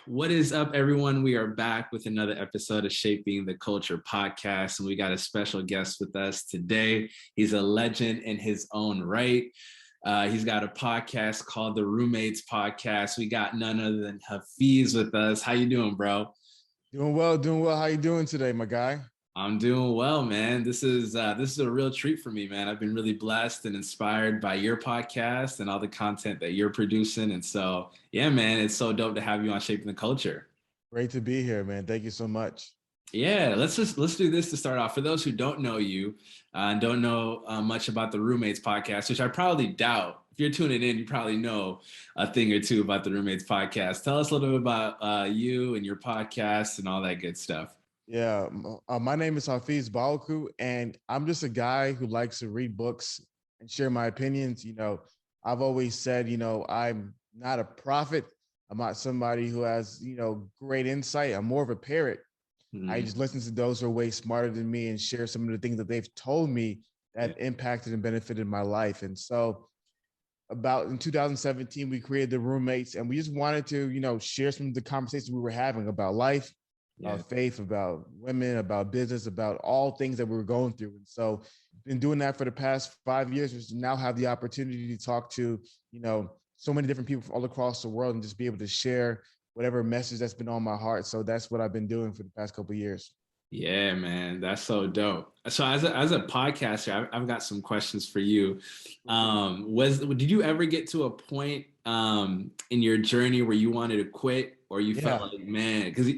What is up, everyone? We are back with another episode of Shaping the Culture podcast, and we got a special guest with us today. He's a legend in his own right. He's got a podcast called the Roommates Podcast. We got none other than Hafeez with us. How you doing, bro? Doing well, doing well. How you doing today, my guy? I'm doing well, man. This is a real treat for me, man. I've been really blessed and inspired by your podcast and all the content that you're producing. And so, yeah, man, it's so dope to have you on Shaping the Culture. Great to be here, man. Thank you so much. Yeah, let's do this to start off. For those who don't know you and don't know much about the Roommates Podcast, which I probably doubt. If you're tuning in, you probably know a thing or two about the Roommates Podcast. Tell us a little bit about you and your podcast and all that good stuff. Yeah, my name is Hafeez Baoku, and I'm just a guy who likes to read books and share my opinions. I've always said, I'm not a prophet. I'm not somebody who has, great insight. I'm more of a parrot. I just listen to those who are way smarter than me and share some of the things that they've told me that impacted and benefited my life. And so about in 2017, we created the Roommates, and we just wanted to, share some of the conversations we were having about life, about faith, about women, about business, about all things that we were going through. And so been doing that for the past 5 years, which now have the opportunity to talk to, so many different people from all across the world and just be able to share whatever message that's been on my heart. So that's what I've been doing for the past couple of years. Yeah, man, that's so dope. So as a podcaster, I've got some questions for you. Did you ever get to a point in your journey where you wanted to quit, or you felt like, man, because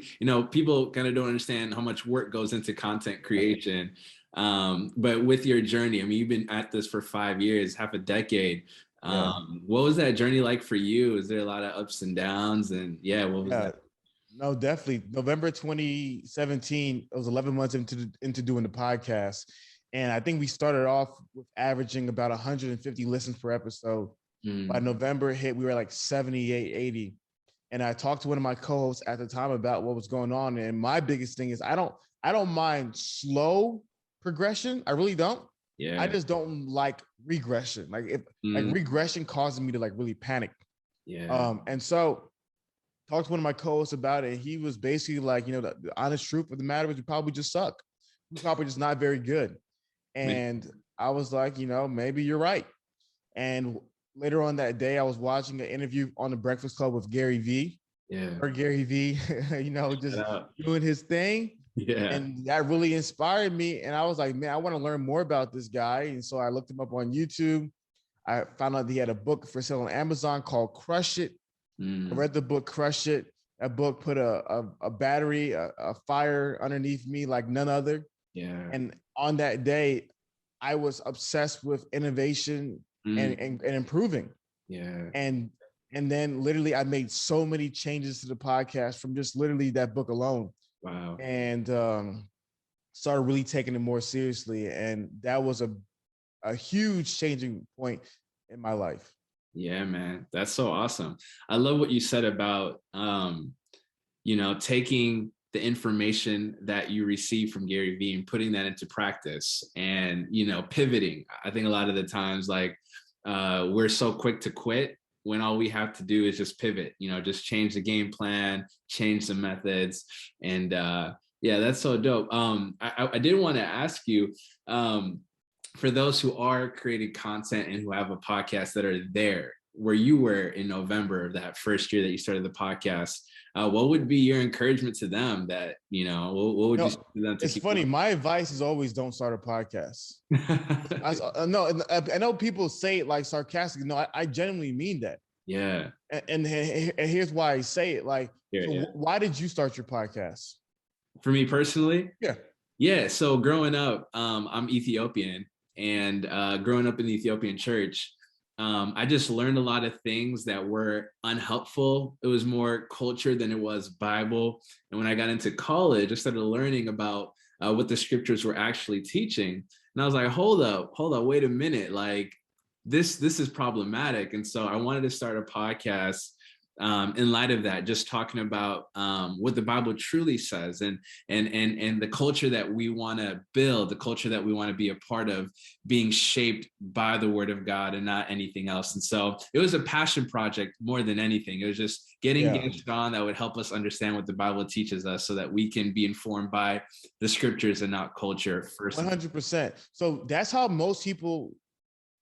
people kind of don't understand how much work goes into content creation. But with your journey, I mean, you've been at this for 5 years, half a decade. What was that journey like for you? Is there a lot of ups and downs? And what was that? No, definitely. November 2017, it was 11 months into doing the podcast. And I think we started off with averaging about 150 listens per episode. By November hit, we were like 78, 80. And I talked to one of my co-hosts at the time about what was going on. And my biggest thing is I don't mind slow progression. I really don't. Yeah. I just don't like regression. Like regression causes me to like really panic. Yeah. And so talked to one of my co-hosts about it. And he was basically like, the honest truth of the matter is you probably just suck. You're probably just not very good. And I was like, maybe you're right. And later on that day, I was watching an interview on the Breakfast Club with Gary V. Yeah. Or Gary V, just doing his thing. Yeah. And that really inspired me. And I was like, man, I want to learn more about this guy. And so I looked him up on YouTube. I found out he had a book for sale on Amazon called Crush It. I read the book, Crush It. That book put a battery, a fire underneath me like none other. Yeah. And on that day, I was obsessed with innovation and improving. Yeah. And then literally I made so many changes to the podcast from just literally that book alone. Wow. And started really taking it more seriously. And that was a huge changing point in my life. Yeah, man, that's so awesome. I love what you said about, taking the information that you receive from Gary Vee and putting that into practice and, pivoting. I think a lot of the times, like, we're so quick to quit when all we have to do is just pivot, just change the game plan, change the methods. And that's so dope. I did want to ask you, for those who are creating content and who have a podcast that are there where you were in November of that first year that you started the podcast, what would be your encouragement to them that, what would you say to them? It's funny. Going? My advice is always don't start a podcast. I know people say it like sarcastic. No, I genuinely mean that. Yeah. And here's why I say it. Like, why did you start your podcast? For me personally? Yeah. Yeah. So growing up, I'm Ethiopian. And growing up in the Ethiopian church, I just learned a lot of things that were unhelpful. It was more culture than it was Bible. And when I got into college, I started learning about what the scriptures were actually teaching. And I was like, hold up, wait a minute. Like this is problematic. And so I wanted to start a podcast in light of that, just talking about what the Bible truly says, and the culture that we want to build, the culture that we want to be a part of, being shaped by the Word of God and not anything else. And so it was a passion project more than anything. It was just getting guests on that would help us understand what the Bible teaches us, so that we can be informed by the scriptures and not culture first. 100%. So that's how most people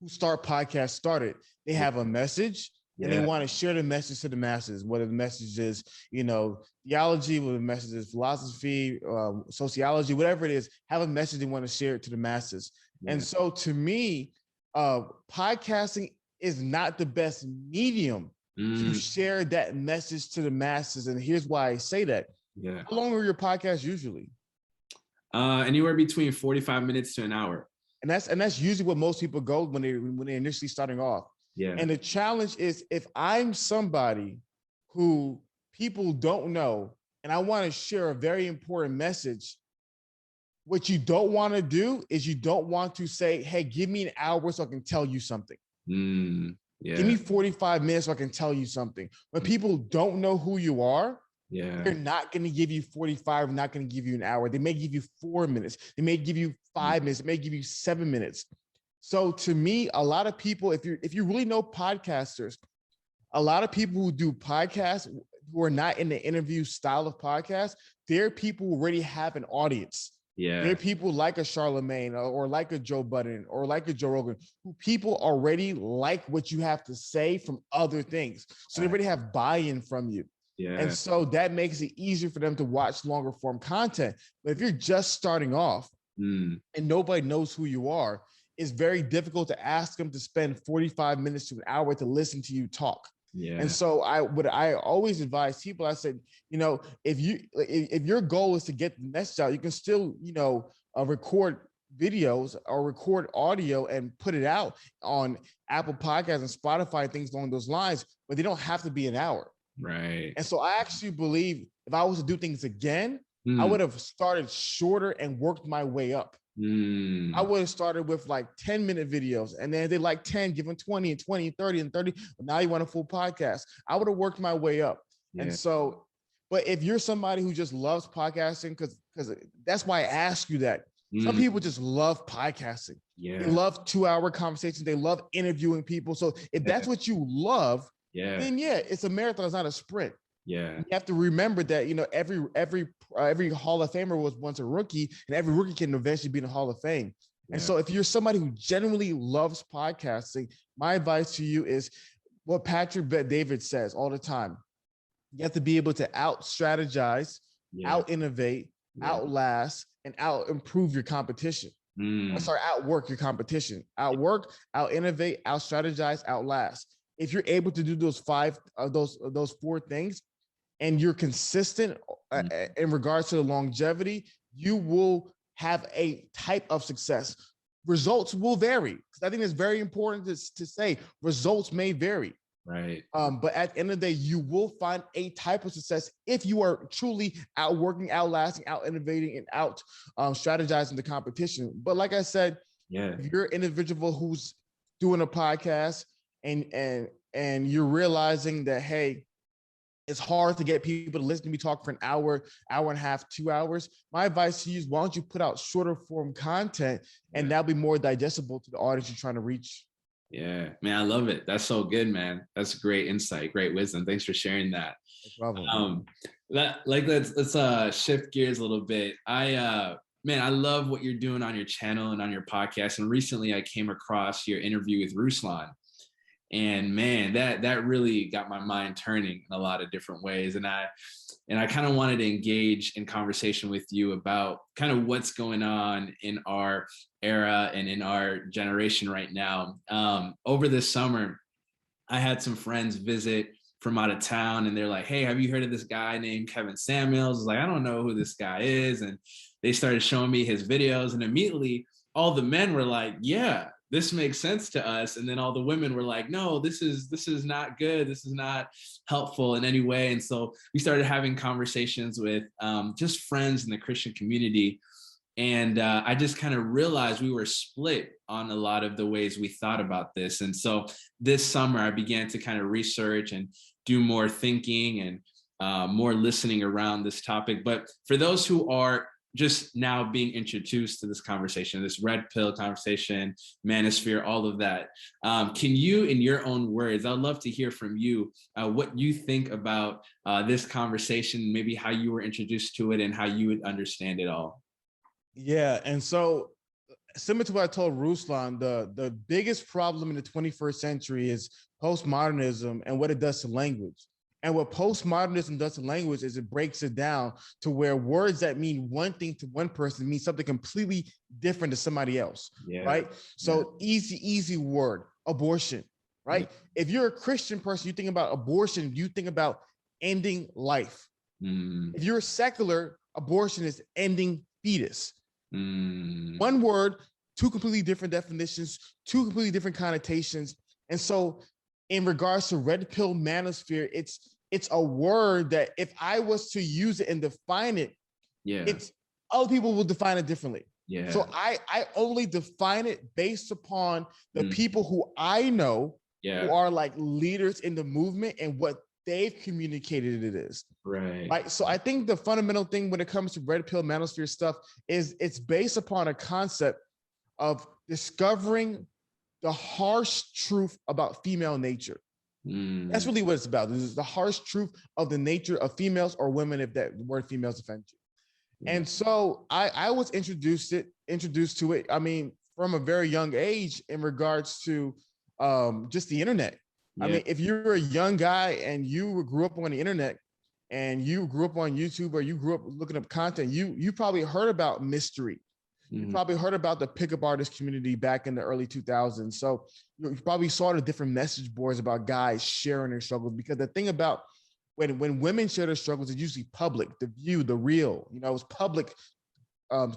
who start podcasts started. They have a message. And they want to share the message to the masses, whether the message is, theology, whether the message is philosophy, sociology, whatever it is, have a message they want to share it to the masses. And so to me, podcasting is not the best medium to share that message to the masses. And here's why I say that. How long are your podcasts usually? Anywhere between 45 minutes to an hour. And that's usually what most people go when they're initially starting off. And the challenge is, if I'm somebody who people don't know and I want to share a very important message, what you don't want to do is you don't want to say, hey, give me an hour so I can tell you something. Give me 45 minutes so I can tell you something. When people don't know who you are, they're not going to give you 45, not going to give you an hour. They may give you 4 minutes. They may give you 5 minutes. They may give you 7 minutes. So to me, a lot of people, if you really know podcasters, a lot of people who do podcasts who are not in the interview style of podcast, they're people who already have an audience. They're people like a Charlemagne or like a Joe Budden or like a Joe Rogan, who people already like what you have to say from other things. So they already have buy-in from you. And so that makes it easier for them to watch longer form content. But if you're just starting off and nobody knows who you are, it's very difficult to ask them to spend 45 minutes to an hour to listen to you talk. And so I always advise people, I said, if your goal is to get the message out, you can still, record videos or record audio and put it out on Apple Podcasts and Spotify, things along those lines, but they don't have to be an hour. And so I actually believe if I was to do things again, I would have started shorter and worked my way up. I would have started with like 10-minute videos, and then they like 10, give them 20 and 20 and 30 and 30. But now you want a full podcast. I would have worked my way up. And so, but if you're somebody who just loves podcasting, because that's why I ask you that. Some people just love podcasting. They love 2-hour conversations. They love interviewing people. So if that's what you love, then it's a marathon, it's not a sprint. You have to remember that, every Hall of Famer was once a rookie, and every rookie can eventually be in the Hall of Fame. And so if you're somebody who genuinely loves podcasting, my advice to you is what Patrick Bet-David says all the time. You have to be able to out-strategize, out-innovate, outlast, and out-improve your competition. Outwork your competition. Outwork, out-innovate, out-strategize, outlast. If you're able to do those those 4 things, and you're consistent in regards to the longevity, you will have a type of success. Results will vary, because I think it's very important to say results may vary. But at the end of the day, you will find a type of success if you are truly outworking, outlasting, out innovating, and out strategizing the competition. But like I said, if you're an individual who's doing a podcast and you're realizing that, hey, it's hard to get people to listen to me talk for an hour, hour and a half, 2 hours. My advice to you is, why don't you put out shorter form content, and that'll be more digestible to the audience you're trying to reach. Yeah, man, I love it. That's so good, man. That's great insight, great wisdom. Thanks for sharing that. No problem. Let's shift gears a little bit. I love what you're doing on your channel and on your podcast. And recently I came across your interview with Ruslan. And man, that really got my mind turning in a lot of different ways. And I kind of wanted to engage in conversation with you about kind of what's going on in our era and in our generation right now. Over this summer, I had some friends visit from out of town, and they're like, hey, have you heard of this guy named Kevin Samuels? I was like, I don't know who this guy is. And they started showing me his videos, and immediately all the men were like, yeah, this makes sense to us. And then all the women were like, no, this is not good. This is not helpful in any way. And so we started having conversations with just friends in the Christian community. And I just kind of realized we were split on a lot of the ways we thought about this. And so this summer I began to kind of research and do more thinking and more listening around this topic. But for those who are just now being introduced to this conversation, this red pill conversation, manosphere, all of that, can you, in your own words, I'd love to hear from you what you think about this conversation, maybe how you were introduced to it and how you would understand it all. Yeah, and so similar to what I told Ruslan, the biggest problem in the 21st century is postmodernism and what it does to language. And what postmodernism does to language is it breaks it down to where words that mean one thing to one person mean something completely different to somebody else, right? So easy word, abortion, right? If you're a Christian person, you think about abortion, you think about ending life. If you're secular, abortion is ending fetus. One word, two completely different definitions, two completely different connotations. And so in regards to red pill manosphere, it's a word that if I was to use it and define it, it's other people will define it differently. So I only define it based upon the people who I know who are like leaders in the movement and what they've communicated it is. Right. So I think the fundamental thing when it comes to red pill manosphere stuff is it's based upon a concept of discovering the harsh truth about female nature. That's really what it's about. This is the harsh truth of the nature of females or women, if that word females offend you. And so I was introduced to it, I mean, from a very young age in regards to just the internet. I mean, if you're a young guy and you grew up on the internet and you grew up on YouTube or you grew up looking up content, you probably heard about mystery. You probably heard about the pickup artist community back in the early 2000s. So you probably saw the different message boards about guys sharing their struggles, because the thing about when women share their struggles, it's usually public, the view, the real, you know, it's public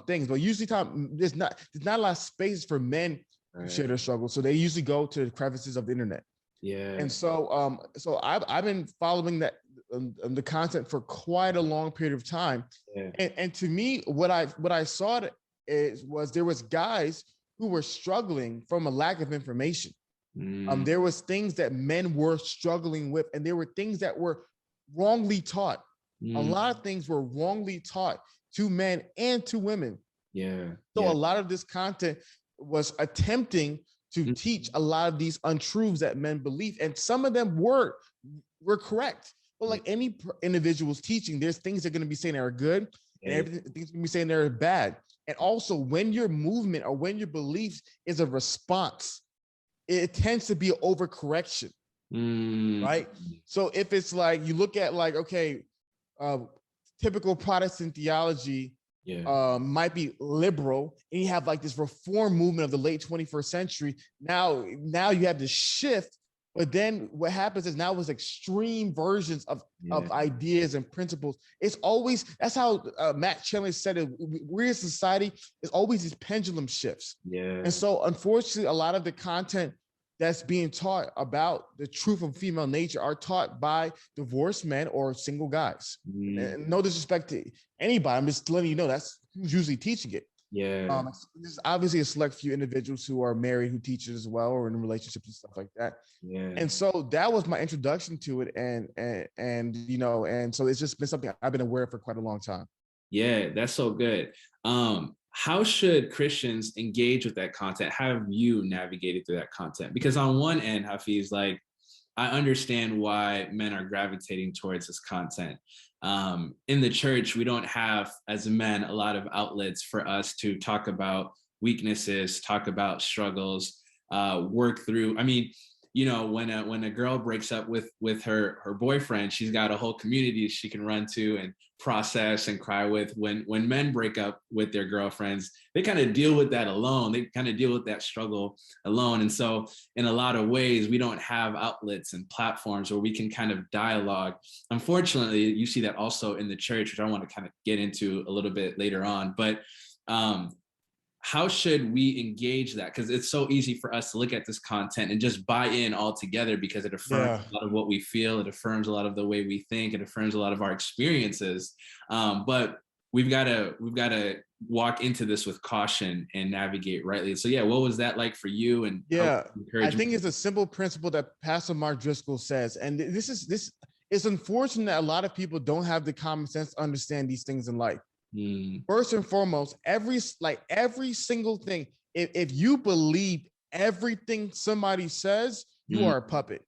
things. But usually there's not a lot of space for men to share their struggles. So they usually go to the crevices of the internet. And so I've been following that the content for quite a long period of time. And to me, what I saw was there was guys who were struggling from a lack of information. There was things that men were struggling with, and there were things that were wrongly taught. A lot of things were wrongly taught to men and to women. So a lot of this content was attempting to teach a lot of these untruths that men believe, and some of them were correct. But like any individual's teaching, there's things they're going to be saying that are good, and everything things going to be saying that are bad. And also, when your movement or when your beliefs is a response, it tends to be an overcorrection, right? So if it's like you look at like, okay, typical Protestant theology might be liberal, and you have like this reform movement of the late 21st century. Now you have this shift, but then what happens is now it's extreme versions of ideas and principles. It's always, that's how Matt Chandler said it. We're in society, there's always these pendulum shifts. And so unfortunately, a lot of the content that's being taught about the truth of female nature are taught by divorced men or single guys. And no disrespect to anybody, I'm just letting you know that's who's usually teaching it. There's obviously a select few individuals who are married who teach it as well, or in relationships and stuff like that. And so that was my introduction to it, and you know, and so it's just been something I've been aware of for quite a long time. That's so good. How should Christians engage with that content? How have you navigated through that content? Because on one end, Hafeez, like, I understand why men are gravitating towards this content. In the church, we don't have, as men, a lot of outlets for us to talk about weaknesses, talk about struggles, work through. I mean, you know, when a girl breaks up with her boyfriend, she's got a whole community she can run to and process and cry with. When men break up with their girlfriends, they kind of deal with that alone. They kind of deal with that struggle alone. And so in a lot of ways, we don't have outlets and platforms where we can kind of dialogue. Unfortunately, you see that also in the church, which I want to kind of get into a little bit later on. But how should we engage that? Because it's so easy for us to look at this content and just buy in altogether, because it affirms a lot of what we feel. It affirms a lot of the way we think. It affirms a lot of our experiences. But we've got to walk into this with caution and navigate rightly. So yeah, what was that like for you, and how Yeah, I encouragement? think it's a simple principle that Pastor Mark Driscoll says, and this. It's unfortunate that a lot of people don't have the common sense to understand these things in life. First and foremost, every single thing. If you believe everything somebody says, you are a puppet.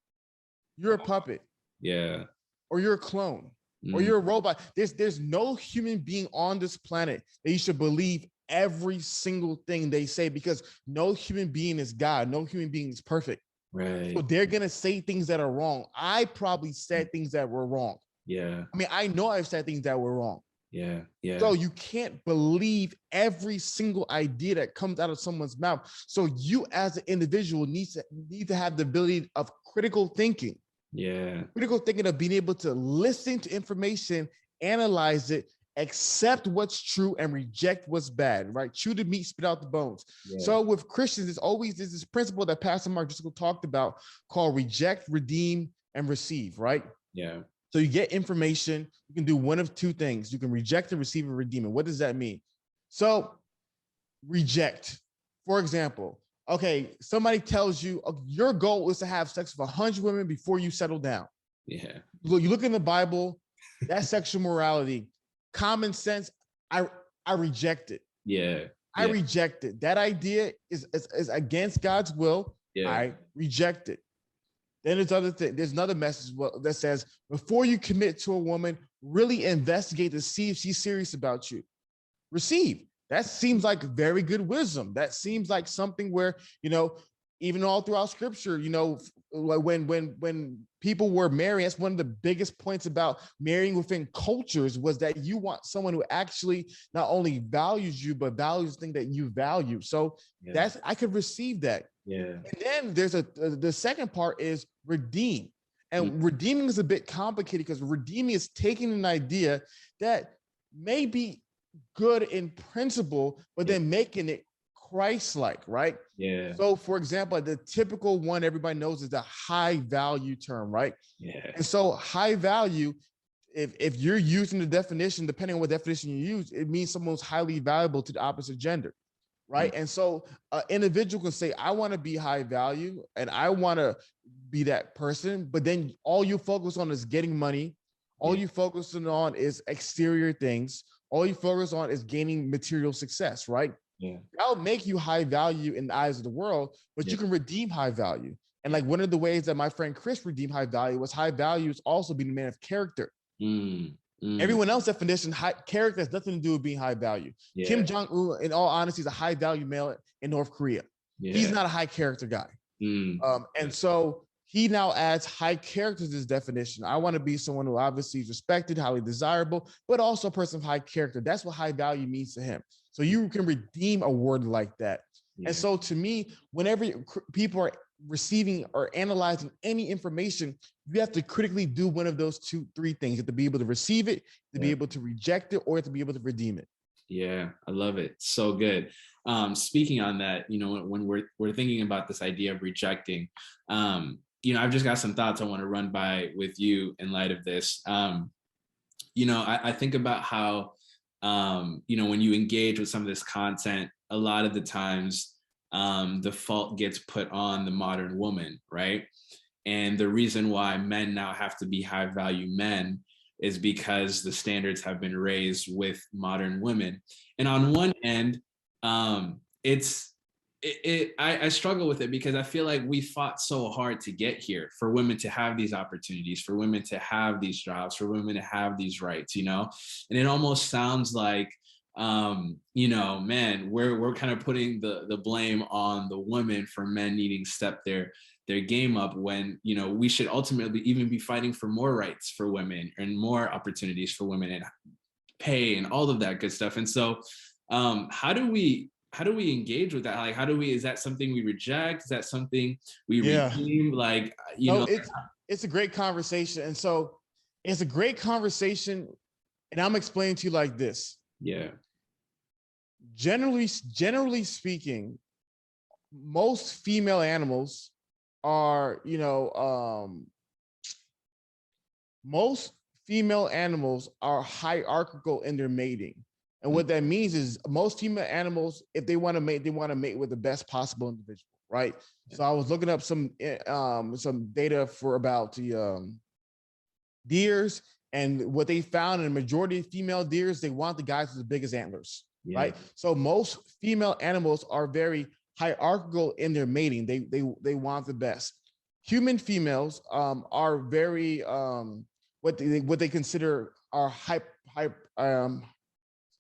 You're a puppet. Yeah. Or you're a clone. Or you're a robot. There's no human being on this planet that you should believe every single thing they say, because no human being is God. No human being is perfect. Right. So they're gonna say things that are wrong. I probably said things that were wrong. Yeah. I mean, I know I've said things that were wrong. Yeah. Yeah. So you can't believe every single idea that comes out of someone's mouth. So you as an individual need to have the ability of critical thinking. Yeah. Critical thinking of being able to listen to information, analyze it, accept what's true, and reject what's bad, right? Chew the meat, spit out the bones. Yeah. So with Christians, there's this principle that Pastor Mark Driscoll talked about called reject, redeem, and receive, right? Yeah. So you get information, you can do one of two things. You can reject and receive and redeem it. What does that mean? So reject, for example, okay, somebody tells you your goal is to have sex with 100 women before you settle down. Yeah. You look in the Bible, that's sexual morality. Common sense, I reject it. Yeah. I reject it. That idea is against God's will. Yeah. I reject it. Then there's another message that says, before you commit to a woman, really investigate to see if she's serious about you. Receive. That seems like very good wisdom. That seems like something where, even all throughout scripture, when people were marrying, that's one of the biggest points about marrying within cultures, was that you want someone who actually not only values you, but values the thing that you value. So I could receive that. Yeah. And then there's the second part is redeem. And redeeming is a bit complicated, because redeeming is taking an idea that may be good in principle, but then making it Christ-like, right? Yeah. So for example, the typical one everybody knows is the high value term, right? Yeah. And so high value, if you're using the definition, depending on what definition you use, it means someone's highly valuable to the opposite gender, right? And so an individual can say, I want to be high value and I want to be that person, but then all you focus on is getting money. All you focusing on is exterior things. All you focus on is gaining material success, right? Yeah. That'll make you high value in the eyes of the world, but you can redeem high value. And like one of the ways that my friend Chris redeemed high value was high value is also being a man of character. Everyone else's definition, character has nothing to do with being high value. Yeah. Kim Jong-un, in all honesty, is a high value male in North Korea. Yeah. He's not a high character guy. And so he now adds high character to his definition. I want to be someone who obviously is respected, highly desirable, but also a person of high character. That's what high value means to him. So you can redeem a word like that. Yeah. And so to me, whenever people are receiving or analyzing any information, you have to critically do one of those 2-3 things. You have to be able to receive it, to be able to reject it, or to be able to redeem it. Yeah, I love it. So good. Speaking on that, when we're thinking about this idea of rejecting, I've just got some thoughts I want to run by with you in light of this. I think about how, when you engage with some of this content, a lot of the times the fault gets put on the modern woman, right? And the reason why men now have to be high value men is because the standards have been raised with modern women. And on one end, I struggle with it, because I feel like we fought so hard to get here, for women to have these opportunities, for women to have these jobs, for women to have these rights, and it almost sounds like, man, we're kind of putting the blame on the women for men needing to step their game up, when, we should ultimately even be fighting for more rights for women and more opportunities for women and pay and all of that good stuff. And so how do we engage with that? Like, is that something we reject? Is that something we redeem? Like, it's a great conversation. And so it's a great conversation. And I'm explaining to you like this. Yeah. Generally speaking, most female animals are, most female animals are hierarchical in their mating. And what that means is most female animals, if they want to mate with the best possible individual, right? So I was looking up some data for about the deers, and what they found in the majority of female deers, they want the guys with the biggest antlers, right? So most female animals are very hierarchical in their mating. They want the best. Human females are very what they consider are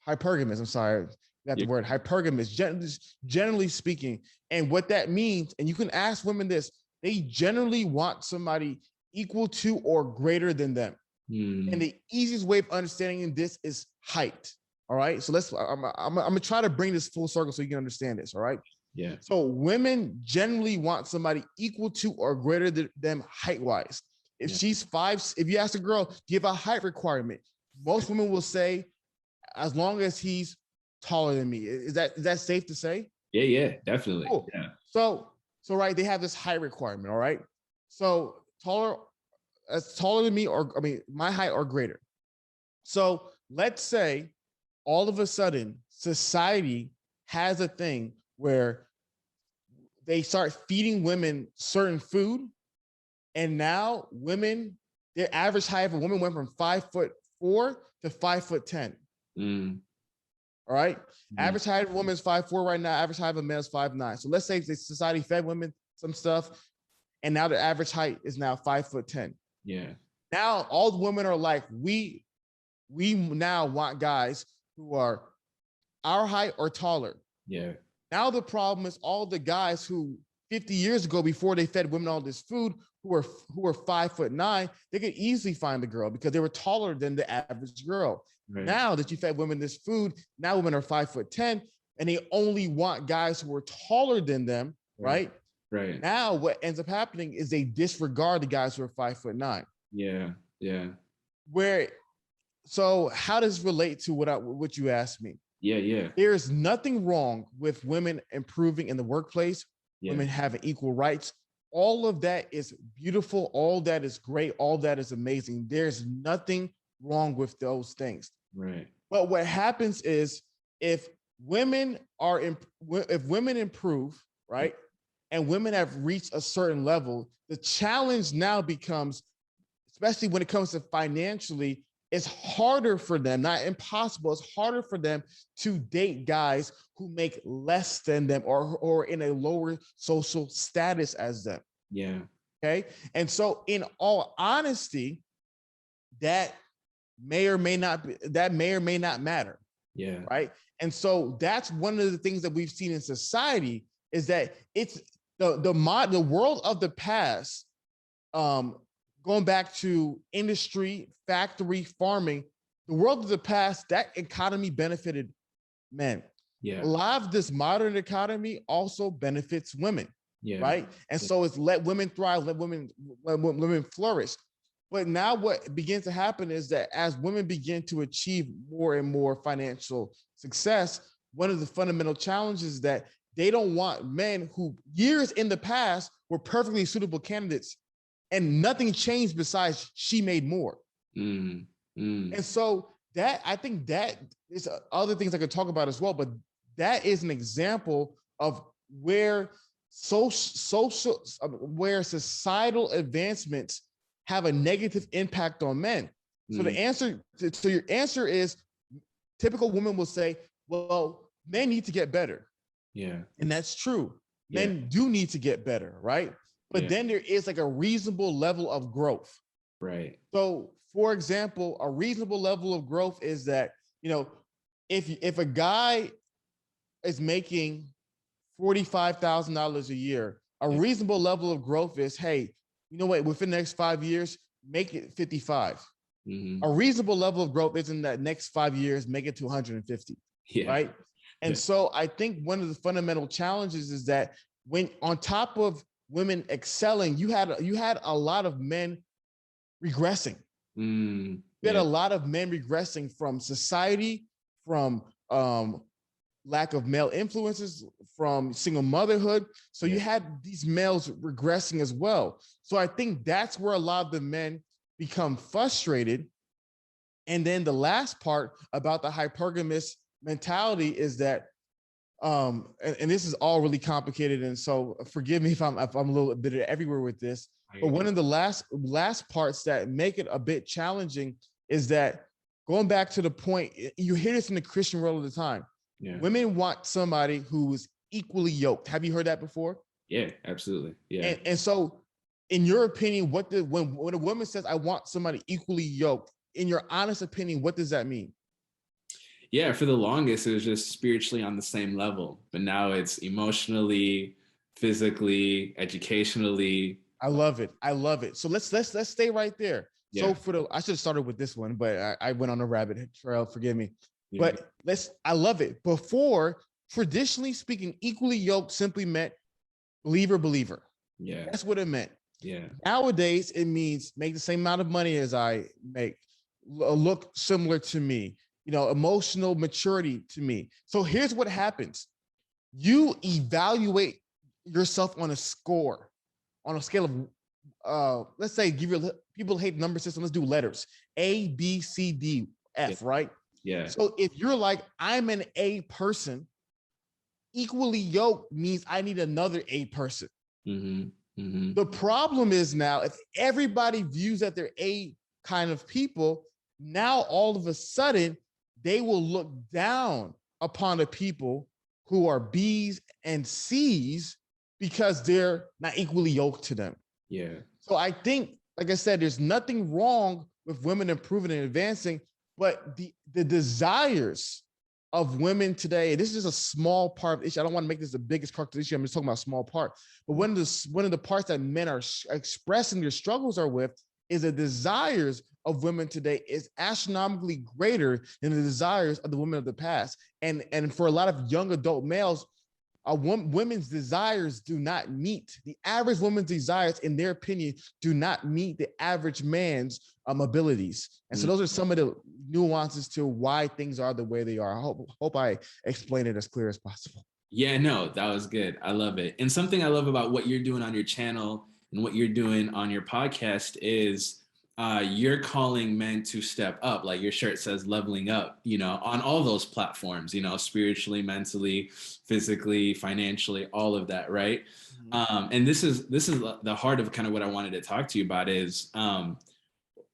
hypergamous. I'm sorry, got the word hypergamous, generally speaking. And what that means, and you can ask women this, they generally want somebody equal to or greater than them. And the easiest way of understanding this is height. All right. So I'm gonna try to bring this full circle so you can understand this. All right. Yeah. So women generally want somebody equal to or greater than them height-wise. If she's 5, if you ask a girl, do you have a height requirement? Most women will say, as long as he's taller than me. Is that safe to say? Yeah, definitely. Cool. Yeah. So right, they have this height requirement. All right. So taller than me, or my height or greater. So let's say all of a sudden society has a thing where they start feeding women certain food, and now women, their average height of a woman went from 5'4" to 5'10". All right. Average height of a woman is 5'4" right now. Average height of a male is 5'9". So let's say the society fed women some stuff, and now the average height is now 5'10". Yeah. Now all the women are like, we now want guys who are our height or taller. Yeah. Now the problem is all the guys who 50 years ago, before they fed women all this food, who were 5'9", they could easily find the girl because they were taller than the average girl. Right. Now that you fed women this food, now women are 5'10", and they only want guys who are taller than them, right? Right. Now what ends up happening is they disregard the guys who are 5'9". Yeah. So how does this relate to what you asked me? Yeah. There's nothing wrong with women improving in the workplace, women having equal rights. All of that is beautiful. All that is great. All that is amazing. There's nothing wrong with those things. Right. But what happens is if women improve, right, and women have reached a certain level, the challenge now becomes, especially when it comes to financially, it's harder for them, not impossible, it's harder for them to date guys who make less than them or in a lower social status as them. Yeah. Okay. And so in all honesty, that may or may not matter. Yeah. Right. And so that's one of the things that we've seen in society is that it's the world of the past, going back to industry, factory, farming, the world of the past, that economy benefited men. Yeah. A lot of this modern economy also benefits women. Yeah. Right. And so it's let women thrive, let women flourish. But now what begins to happen is that as women begin to achieve more and more financial success, one of the fundamental challenges is that they don't want men who years in the past were perfectly suitable candidates and nothing changed besides she made more. And so that, I think that is other things I could talk about as well, but that is an example of where where societal advancements have a negative impact on men. So your answer is, typical women will say, well, men need to get better. Yeah. And that's true. Men do need to get better, right? But then there is like a reasonable level of growth. Right. So for example, a reasonable level of growth is that, you know, if a guy is making $45,000 a year, a reasonable level of growth is, hey, you know what, within the next 5 years, make it 55. A reasonable level of growth is in that next 5 years, make it to 150. Right. And so I think one of the fundamental challenges is that when on top of women excelling, you had a lot of men regressing. You had a lot of men regressing from society, from lack of male influences, from single motherhood. So you had these males regressing as well. So I think that's where a lot of the men become frustrated. And then the last part about the hypergamous mentality is that, and this is all really complicated, and so forgive me if I'm a little bit everywhere with this. But one of the last parts that make it a bit challenging is that, going back to the point, you hear this in the Christian world all the time. Yeah. Women want somebody who is equally yoked. Have you heard that before? Yeah, absolutely. Yeah. And so, in your opinion, when a woman says, "I want somebody equally yoked," in your honest opinion, what does that mean? Yeah, for the longest, it was just spiritually on the same level, but now it's emotionally, physically, educationally. I love it. I love it. So let's stay right there. Yeah. So I should have started with this one, but I went on a rabbit trail. Forgive me. Yeah. But I love it. Before, traditionally speaking, equally yoked simply meant believer. Yeah, that's what it meant. Yeah. Nowadays, it means make the same amount of money as I make, look similar to me, emotional maturity to me. So here's what happens. You evaluate yourself on a score, on a scale of, let's say, people hate number system. Let's do letters, A, B, C, D, F, right? Yeah. So if you're like, I'm an A person, equally yoked means I need another A person. Mm-hmm. Mm-hmm. The problem is now, if everybody views that they're A kind of people, now all of a sudden they will look down upon the people who are B's and C's because they're not equally yoked to them. Yeah. So I think, like I said, there's nothing wrong with women improving and advancing, but the desires of women today, this is a small part of the issue. I don't want to make this the biggest part of the issue. I'm just talking about a small part. But one of the parts that men are expressing their struggles are with is the desires of women today is astronomically greater than the desires of the women of the past. And for a lot of young adult males, women's desires do not meet the average woman's desires, in their opinion, do not meet the average man's abilities. And so those are some of the nuances to why things are the way they are. I hope I explained it as clear as possible. Yeah, no, that was good. I love it. And something I love about what you're doing on your channel and what you're doing on your podcast is you're calling men to step up. Like your shirt says leveling up, on all those platforms, spiritually, mentally, physically, financially, all of that. Right. Mm-hmm. And this is the heart of kind of what I wanted to talk to you about is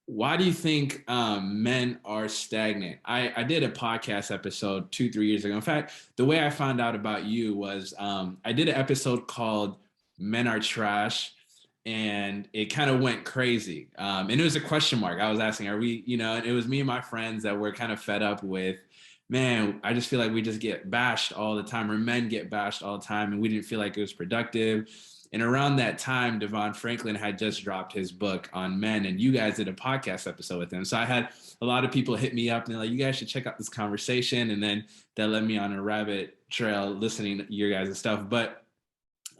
why do you think men are stagnant? I did a podcast episode 2-3 years ago. In fact, the way I found out about you was I did an episode called Men Are Trash. And it kind of went crazy. And it was a question mark. I was asking, are we, and it was me and my friends that were kind of fed up with, man, I just feel like we just get bashed all the time, or men get bashed all the time. And we didn't feel like it was productive. And around that time, Devon Franklin had just dropped his book on men, and you guys did a podcast episode with him. So I had a lot of people hit me up and they're like, you guys should check out this conversation. And then that led me on a rabbit trail listening to your guys' stuff. But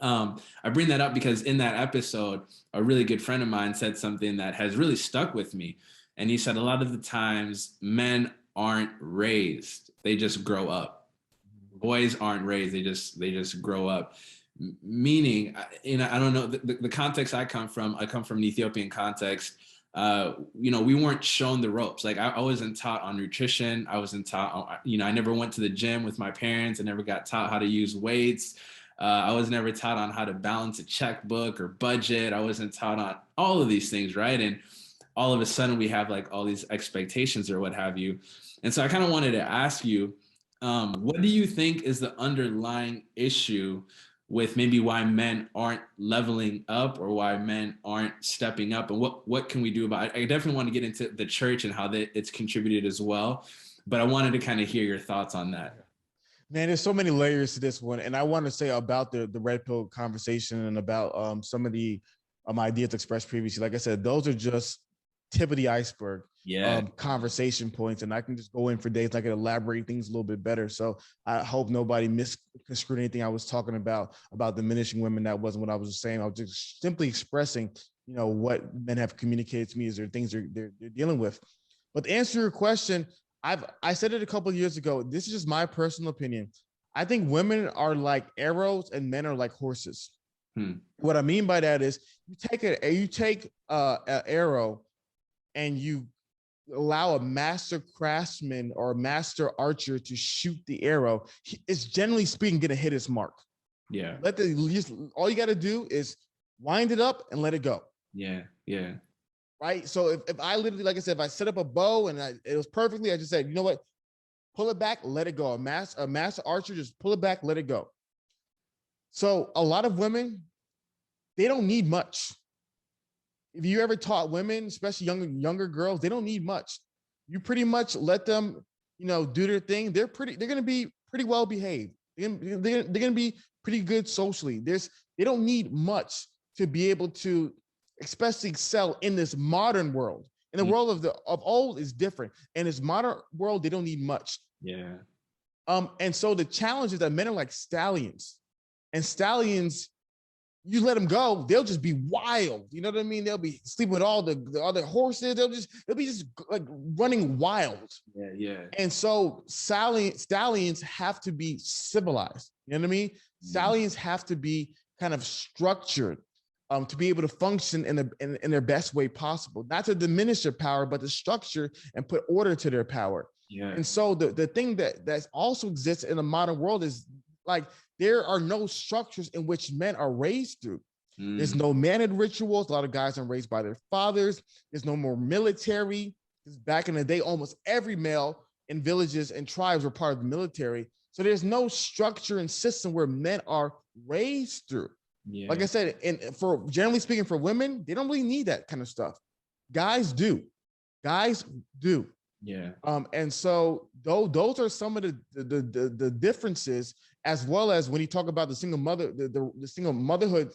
I bring that up because in that episode, a really good friend of mine said something that has really stuck with me. And he said, a lot of the times men aren't raised. They just grow up. Boys aren't raised. They just grow up. Meaning, I don't know the context I come from an Ethiopian context. We weren't shown the ropes. Like I wasn't taught on nutrition. I wasn't taught, I never went to the gym with my parents. I never got taught how to use weights. I was never taught on how to balance a checkbook or budget. I wasn't taught on all of these things, right? And all of a sudden we have like all these expectations or what have you. And so I kind of wanted to ask you, what do you think is the underlying issue with maybe why men aren't leveling up or why men aren't stepping up? And what can we do about it? I definitely want to get into the church and how it's contributed as well. But I wanted to kind of hear your thoughts on that. Man, there's so many layers to this one. And I want to say about the red pill conversation and about some of the ideas expressed previously. Like I said, those are just tip of the iceberg conversation points. And I can just go in for days. I can elaborate things a little bit better. So I hope nobody misconstrued anything I was talking about diminishing women. That wasn't what I was saying. I was just simply expressing, what men have communicated to me is there things they're dealing with. But to answer your question, I said it a couple of years ago. This is just my personal opinion. I think women are like arrows and men are like horses. What I mean by that is you take an arrow and you allow a master craftsman or a master archer to shoot the arrow, it's generally speaking going to hit its mark. Yeah. All you got to do is wind it up and let it go. Yeah. Yeah. Right. So if I literally, like I said, if I set up a bow and it was perfectly, I just said, you know what, pull it back, let it go. A master archer, just pull it back, let it go. So a lot of women, they don't need much. If you ever taught women, especially younger girls, they don't need much. You pretty much let them, do their thing. They're going to be pretty well behaved. They're going to be pretty good socially. They don't need much to be able to, especially excel in this modern world. In the world of old is different. In this modern world, they don't need much. Yeah. And so the challenge is that men are like stallions, and stallions, you let them go, they'll just be wild. You know what I mean? They'll be sleeping with all the other horses. They'll be just like running wild. Yeah, yeah. And so stallions have to be civilized. You know what I mean? Stallions have to be kind of structured to be able to function in their best way possible, not to diminish their power, but to structure and put order to their power. Yeah. And so the thing that also exists in the modern world is like, there are no structures in which men are raised through. There's no manhood rituals. A lot of guys are raised by their fathers. There's no more military. Because back in the day, almost every male in villages and tribes were part of the military. So there's no structure and system where men are raised through. Yeah. Like I said, and for generally speaking, for women, they don't really need that kind of stuff. Guys do. Yeah. And so those are some of the differences, as well as when you talk about the single mother, the single motherhood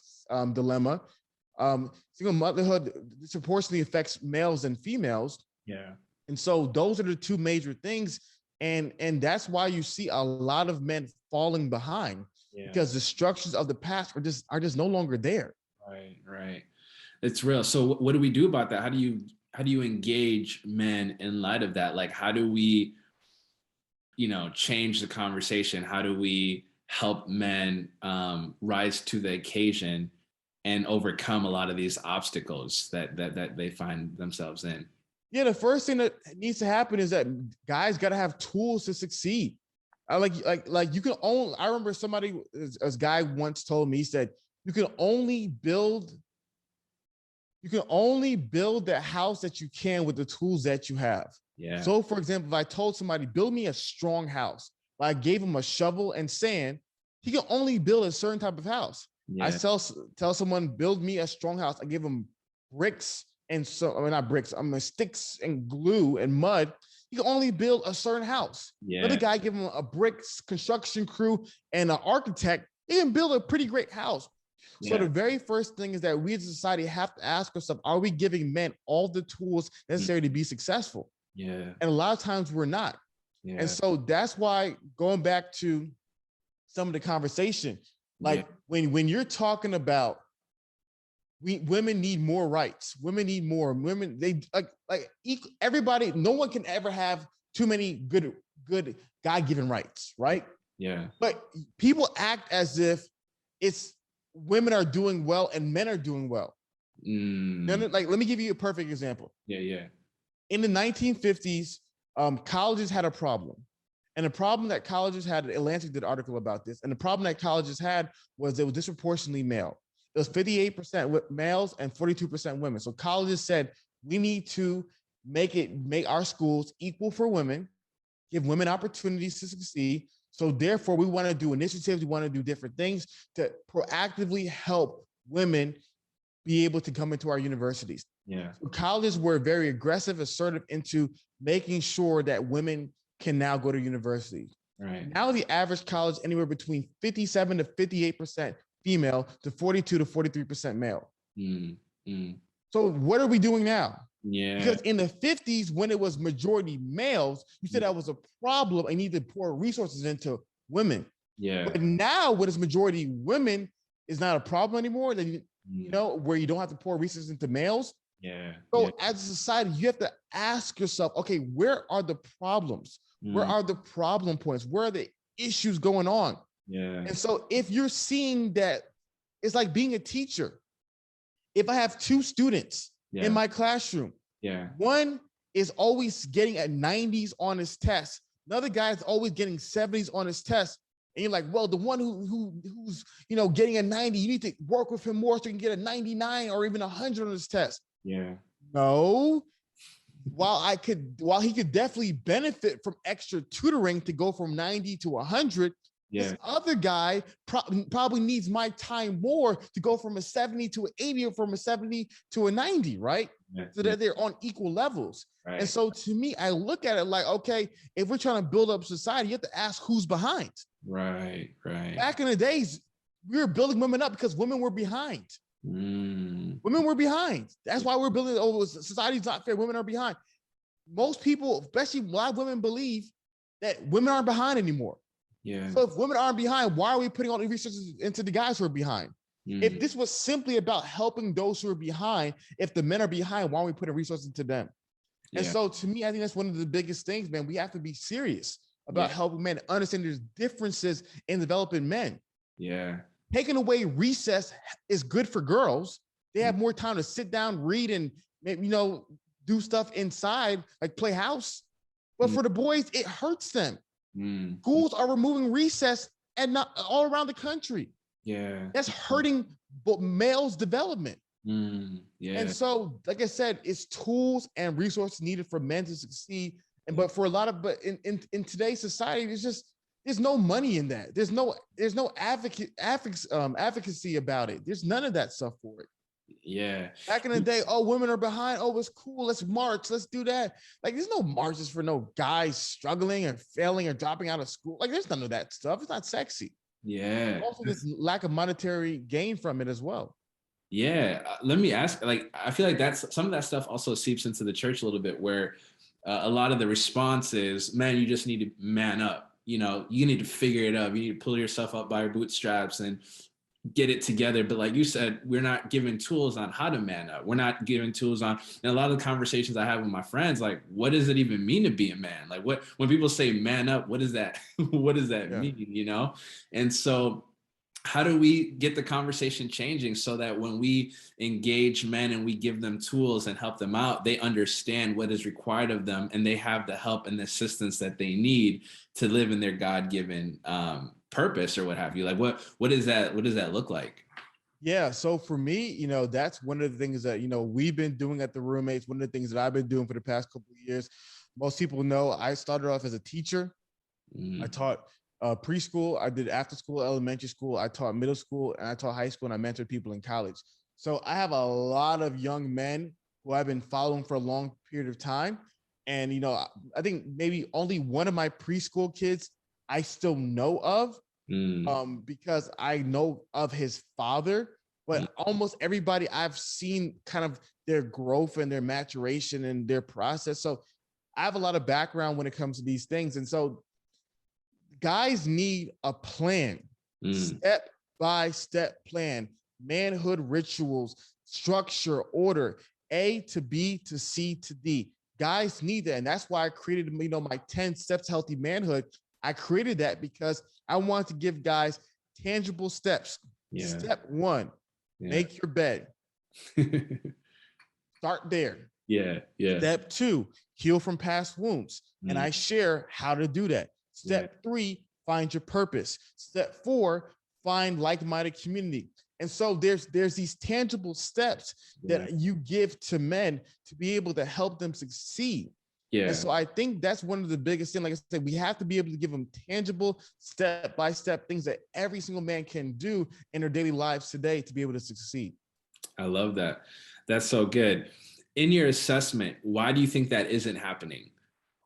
dilemma. Single motherhood disproportionately affects males and females. Yeah. And so those are the two major things. And that's why you see a lot of men falling behind, because the structures of the past are just no longer there. Right. It's real. So what do we do about that? How do you engage men in light of that? Like, how do we, change the conversation? How do we help men rise to the occasion and overcome a lot of these obstacles that they find themselves in? Yeah, the first thing that needs to happen is that guys got to have tools to succeed. Like you can only. I remember somebody, a guy once told me, he said, you can only build the house that you can with the tools that you have. Yeah. So, for example, if I told somebody, build me a strong house, but I gave him a shovel and sand, he can only build a certain type of house. Yeah. I tell someone, build me a strong house. I give him bricks and not bricks. Sticks and glue and mud. You can only build a certain house. Yeah. Another guy, give him a bricks construction crew and an architect. He can build a pretty great house. So the very first thing is that we as a society have to ask ourselves, are we giving men all the tools necessary to be successful? Yeah. And a lot of times we're not. Yeah. And so that's why, going back to some of the conversation, like when you're talking about women need more rights, women need more, they everybody, no one can ever have too many good God-given rights, right? Yeah. But people act as if it's women are doing well and men are doing well. Like, let me give you a perfect example. Yeah. In the 1950s, colleges had a problem. And the problem that colleges had, Atlantic did an article about this, and the problem that colleges had was it was disproportionately male. It was 58% males and 42% women. So colleges said, we need to make our schools equal for women, give women opportunities to succeed. So therefore, we want to do initiatives, we want to do different things to proactively help women be able to come into our universities. Yeah. So colleges were very aggressive, assertive into making sure that women can now go to university. Right. Now the average college anywhere between 57 to 58% female to 42 to 43% male. So what are we doing now? Yeah. Because in the 50s, when it was majority males, you said that was a problem and needed to pour resources into women. Yeah. But now when it's majority women, is not a problem anymore. Where you don't have to pour resources into males. Yeah. So as a society, you have to ask yourself, okay, where are the problems? Where are the problem points? Where are the issues going on? Yeah. And so if you're seeing that, it's like being a teacher. If I have two students in my classroom, one is always getting a 90s on his test. Another guy is always getting 70s on his test. And you're like, well, the one who's getting a 90, you need to work with him more so you can get a 99 or even 100 on his test. Yeah. No. While he could definitely benefit from extra tutoring to go from 90 to 100, this other guy probably needs my time more to go from a 70 to an 80 or from a 70 to a 90, right? So that they're on equal levels. Right. And so to me, I look at it like, okay, if we're trying to build up society, you have to ask who's behind. Right. Back in the days, we were building women up because women were behind. Women were behind. That's why we're building, society's not fair. Women are behind. Most people, especially a lot of women, believe that women aren't behind anymore. Yeah. So if women aren't behind, why are we putting all the resources into the guys who are behind? If this was simply about helping those who are behind, if the men are behind, why are we putting resources into them? And so to me, I think that's one of the biggest things, man. We have to be serious about helping men understand there's differences in developing men. Yeah. Taking away recess is good for girls. They have more time to sit down, read, and do stuff inside, like play house. But for the boys, it hurts them. Schools are removing recess and not all around the country. Yeah. That's hurting males' development. And so, like I said, it's tools and resources needed for men to succeed. But for a lot of, in today's society, there's no money in that. There's no advocacy about it. There's none of that stuff for it. Yeah. Back in the day, women are behind. It's cool. Let's march. Let's do that. Like, there's no marches for no guys struggling or failing or dropping out of school. Like, there's none of that stuff. It's not sexy. Yeah. Also, this lack of monetary gain from it as well. Yeah. Let me ask, I feel like some of that stuff also seeps into the church a little bit, where a lot of the response is, man, you just need to man up. You need to figure it out. You need to pull yourself up by your bootstraps and get it together. But like you said, we're not given tools on how to man up. We're not given tools on, and a lot of the conversations I have with my friends, like, what does it even mean to be a man? Like, when people say man up, what does that mean? And so how do we get the conversation changing so that when we engage men and we give them tools and help them out, they understand what is required of them and they have the help and the assistance that they need to live in their God-given purpose or what have you? Like, what does that look like? Yeah. So for me, that's one of the things that, we've been doing at the Roommates. One of the things that I've been doing for the past couple of years. Most people know I started off as a teacher. I taught preschool. I did after school, elementary school. I taught middle school and I taught high school, and I mentored people in college. So I have a lot of young men who I've been following for a long period of time. And, I think maybe only one of my preschool kids I still know of because I know of his father, but almost everybody I've seen kind of their growth and their maturation and their process. So I have a lot of background when it comes to these things. And so guys need a plan, step-by-step plan, manhood rituals, structure, order, A to B to C to D. Guys need that. And that's why I created, my 10 steps to healthy manhood. I created that because I wanted to give guys tangible steps. Yeah. Step 1, make your bed. Start there. Yeah. Step 2, heal from past wounds. And I share how to do that. Step 3, find your purpose. Step 4, find like-minded community. And so there's these tangible steps that you give to men to be able to help them succeed. Yeah. And so I think that's one of the biggest things. Like I said, we have to be able to give them tangible, step-by-step things that every single man can do in their daily lives today to be able to succeed. I love that. That's so good. In your assessment, why do you think that isn't happening?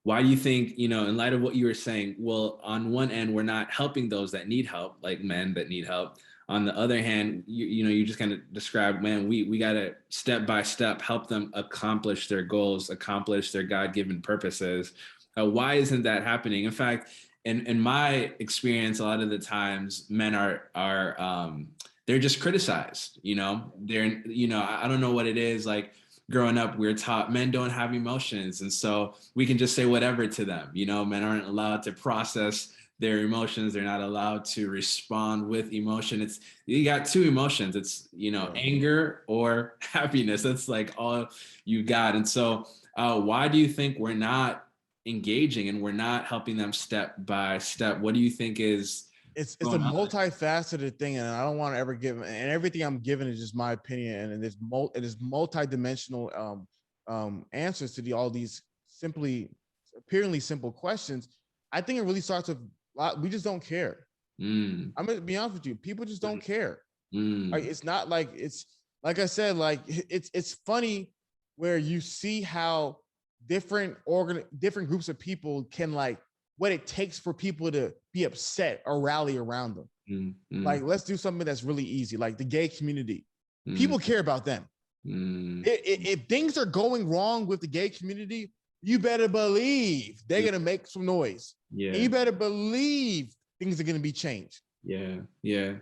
Why do you think, in light of what you were saying, well, on one end, we're not helping those that need help, like men that need help. On the other hand, you just kind of described, man, we got to step by step help them accomplish their goals, accomplish their God-given purposes. Why isn't that happening? In fact, in my experience, a lot of the times men are they're just criticized. They're I don't know what it is. Like, growing up, we were taught men don't have emotions, and so we can just say whatever to them. Men aren't allowed to process their emotions. They're not allowed to respond with emotion. You got 2 emotions. It's anger or happiness. That's like all you got. And so Why do you think we're not engaging and we're not helping them step by step? What do you think is It's a going on? multifaceted thing, and I don't want to ever give, and everything I'm giving is just my opinion, and it is multi-dimensional answers to all these apparently simple questions. I think it really starts with we just don't care. I'm gonna be honest with you, people just don't care. Like, it's not like, it's like I said, like it's funny where you see how different groups of people can, like, what it takes for people to be upset or rally around them. Like, let's do something that's really easy, like the gay community. People care about them. If things are going wrong with the gay community, you better believe they're gonna make some noise. Yeah. And you better believe things are gonna be changed. Yeah. Yeah.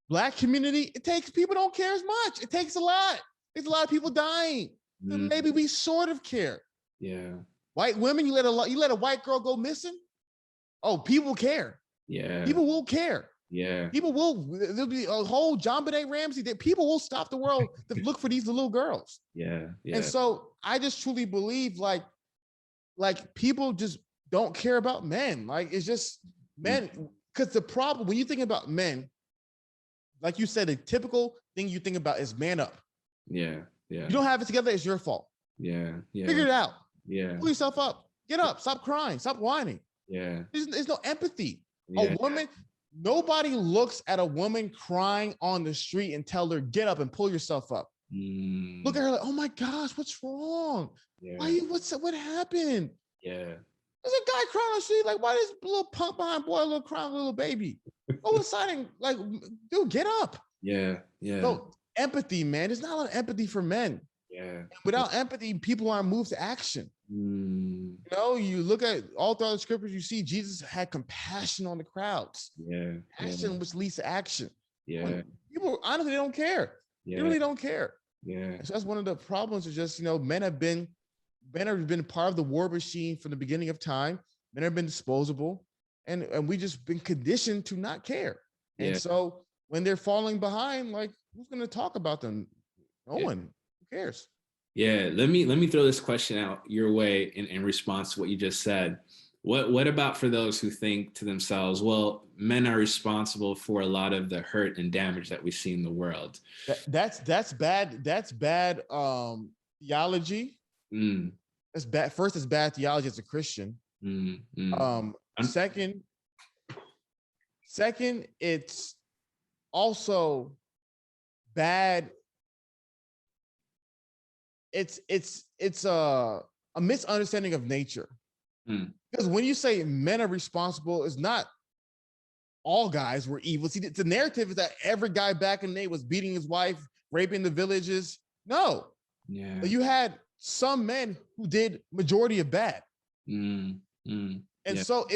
Black community, people don't care as much. It takes a lot. There's a lot of people dying. So maybe we sort of care. Yeah. White women, you let a white girl go missing. Oh, people care. Yeah. People will care. Yeah. There'll be a whole John Benet Ramsey that people will stop the world to look for these little girls. Yeah. Yeah. And so I just truly believe like people just don't care about men. Like, it's just men. Because the problem, when you think about men, like you said, the typical thing you think about is man up. Yeah. Yeah. You don't have it together, it's your fault. Yeah. Yeah. Figure it out. Yeah. Pull yourself up. Get up. Stop crying. Stop whining. Yeah. There's no empathy. Yeah. A woman, nobody looks at a woman crying on the street and tell her, get up and pull yourself up. Look at her like, oh my gosh, what's wrong? Yeah. What happened? Yeah. There's a guy crying on the street. Like, why this little punk behind boy, little crying little baby? Go inside and, like, dude, get up. Yeah. Yeah. So empathy, man. There's not a lot of empathy for men. Yeah. Without empathy, people aren't moved to action. You know, you look at all throughout the scriptures, you see Jesus had compassion on the crowds. Yeah. Action which leads to action. Yeah. People honestly don't care. Yeah. They really don't care. Yeah. So that's one of the problems. Is just, you know, men have been part of the war machine from the beginning of time. Men have been disposable, and we just been conditioned to not care. Yeah. And so when they're falling behind, like, who's going to talk about them? No one. Who cares? Yeah, let me throw this question out your way in response to what you just said. What about for those who think to themselves, well, men are responsible for a lot of the hurt and damage that we see in the world? That's bad. That's bad theology. That's bad. First, it's bad theology as a Christian. Second, it's also bad. It's a misunderstanding of nature. Because when you say men are responsible, it's not all guys were evil. See, the narrative is that every guy back in the day was beating his wife, raping the villages. No. Yeah. You had some men who did majority of bad. And so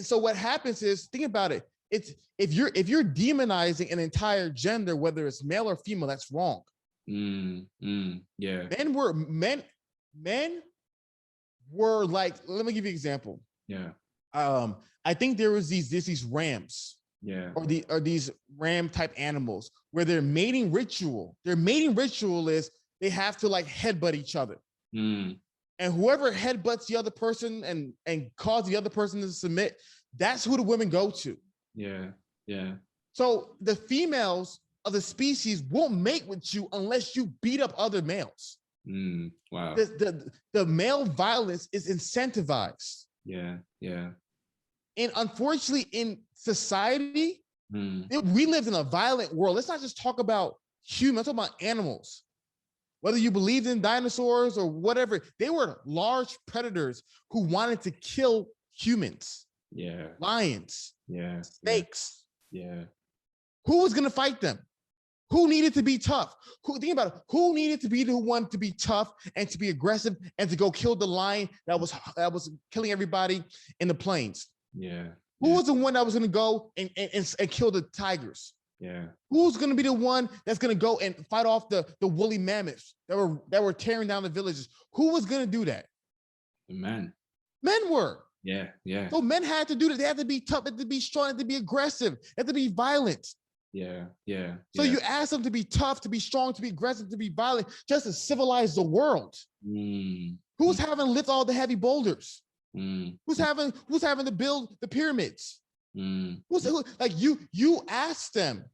so what happens is, think about it. It's if you're demonizing an entire gender, whether it's male or female, that's wrong. Yeah. Men were like, let me give you an example. Yeah. I think there was these rams. Yeah. Or these ram type animals where their mating ritual is they have to, like, headbutt each other. And whoever headbutts the other person and cause the other person to submit, that's who the women go to. Yeah. Yeah. So the females of the species won't mate with you unless you beat up other males. Wow. The male violence is incentivized. Yeah. Yeah. And unfortunately, in society, we lived in a violent world. Let's not just talk about humans, let's talk about animals. Whether you believed in dinosaurs or whatever, they were large predators who wanted to kill humans. Yeah. Lions. Yeah. Snakes. Yeah. Who was going to fight them? Who needed to be tough? Think about it. Who needed to be the one to be tough and to be aggressive and to go kill the lion that was killing everybody in the plains? Yeah. Who was the one that was going to go and kill the tigers? Yeah. Who's going to be the one that's going to go and fight off the woolly mammoths that were tearing down the villages? Who was going to do that? The men. Men were. Yeah. Yeah. So men had to do that. They had to be tough, they had to be strong, they had to be aggressive, they had to be violent. Yeah. Yeah. So Yeah. you ask them to be tough, to be strong, to be aggressive, to be violent, just to civilize the world. Mm, Who's mm, having to lift all the heavy boulders? mm, Who's having to build the pyramids? mm, Like you ask them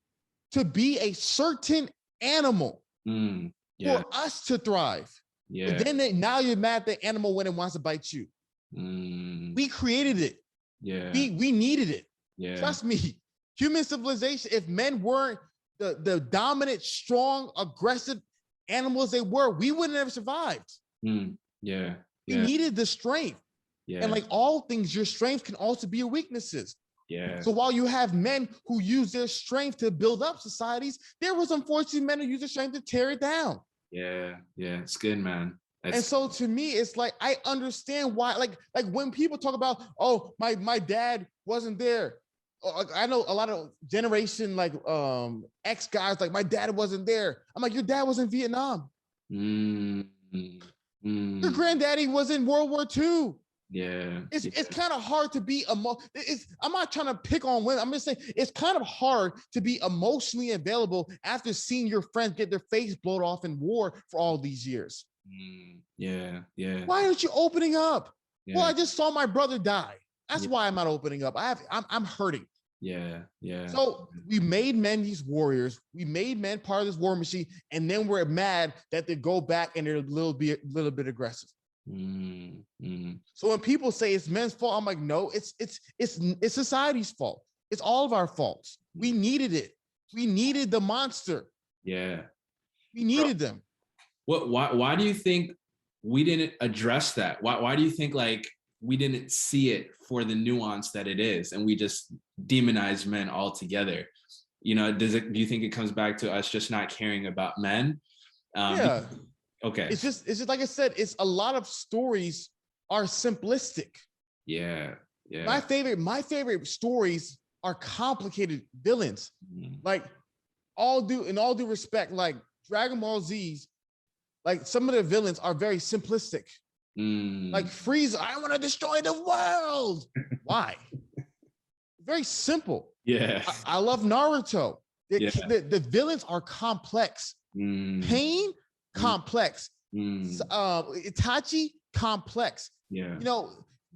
to be a certain animal mm. Yeah. for us to thrive. But Yeah. then now you're mad the animal when it wants to bite you. Mm, We created it. yeah. We needed it. Yeah. Trust me. Human civilization, if men weren't the dominant, strong, aggressive animals they were, we wouldn't have survived. Mm, yeah. We Yeah. needed the strength. And Yeah. like all things, your strength can also be your weaknesses. Yeah. So while you have men who use their strength to build up societies, there was unfortunately men who use their strength to tear it down. Yeah. Yeah. It's good, man. And so to me, it's like I understand why, like when people talk about, oh, my dad wasn't there. I know a lot of generation like X guys, like my dad wasn't there. I'm like, your dad was in Vietnam. Mm, Your granddaddy was in World War II. yeah. It's kind of hard to be I'm not trying to pick on women. I'm just saying it's kind of hard to be emotionally available after seeing your friends get their face blown off in war for all these years. Yeah. Yeah. Why aren't you opening up? Yeah. Well, I just saw my brother die. That's why I'm not opening up. I'm hurting. Yeah. Yeah. So we made men these warriors. We made men part of this war machine, and then we're mad that they go back and they're a little bit aggressive. So when people say it's men's fault, I'm like, no, it's society's fault. It's all of our faults. We needed it. We needed the monster. Yeah. We needed them. Why do you think we didn't address that? Why do you think like we didn't see it for the nuance that it is, and we just demonize men altogether? You know, do you think it comes back to us just not caring about men? Yeah. Okay. It's just like I said, it's a lot of stories are simplistic. Yeah. Yeah. My favorite stories are complicated villains. Like all due respect, like Dragon Ball Z's, like some of the villains are very simplistic. Like Frieza, I want to destroy the world. Why? Very simple. Yeah. I love Naruto. Yeah. The villains are complex. Pain, complex. Itachi, complex. Yeah. You know,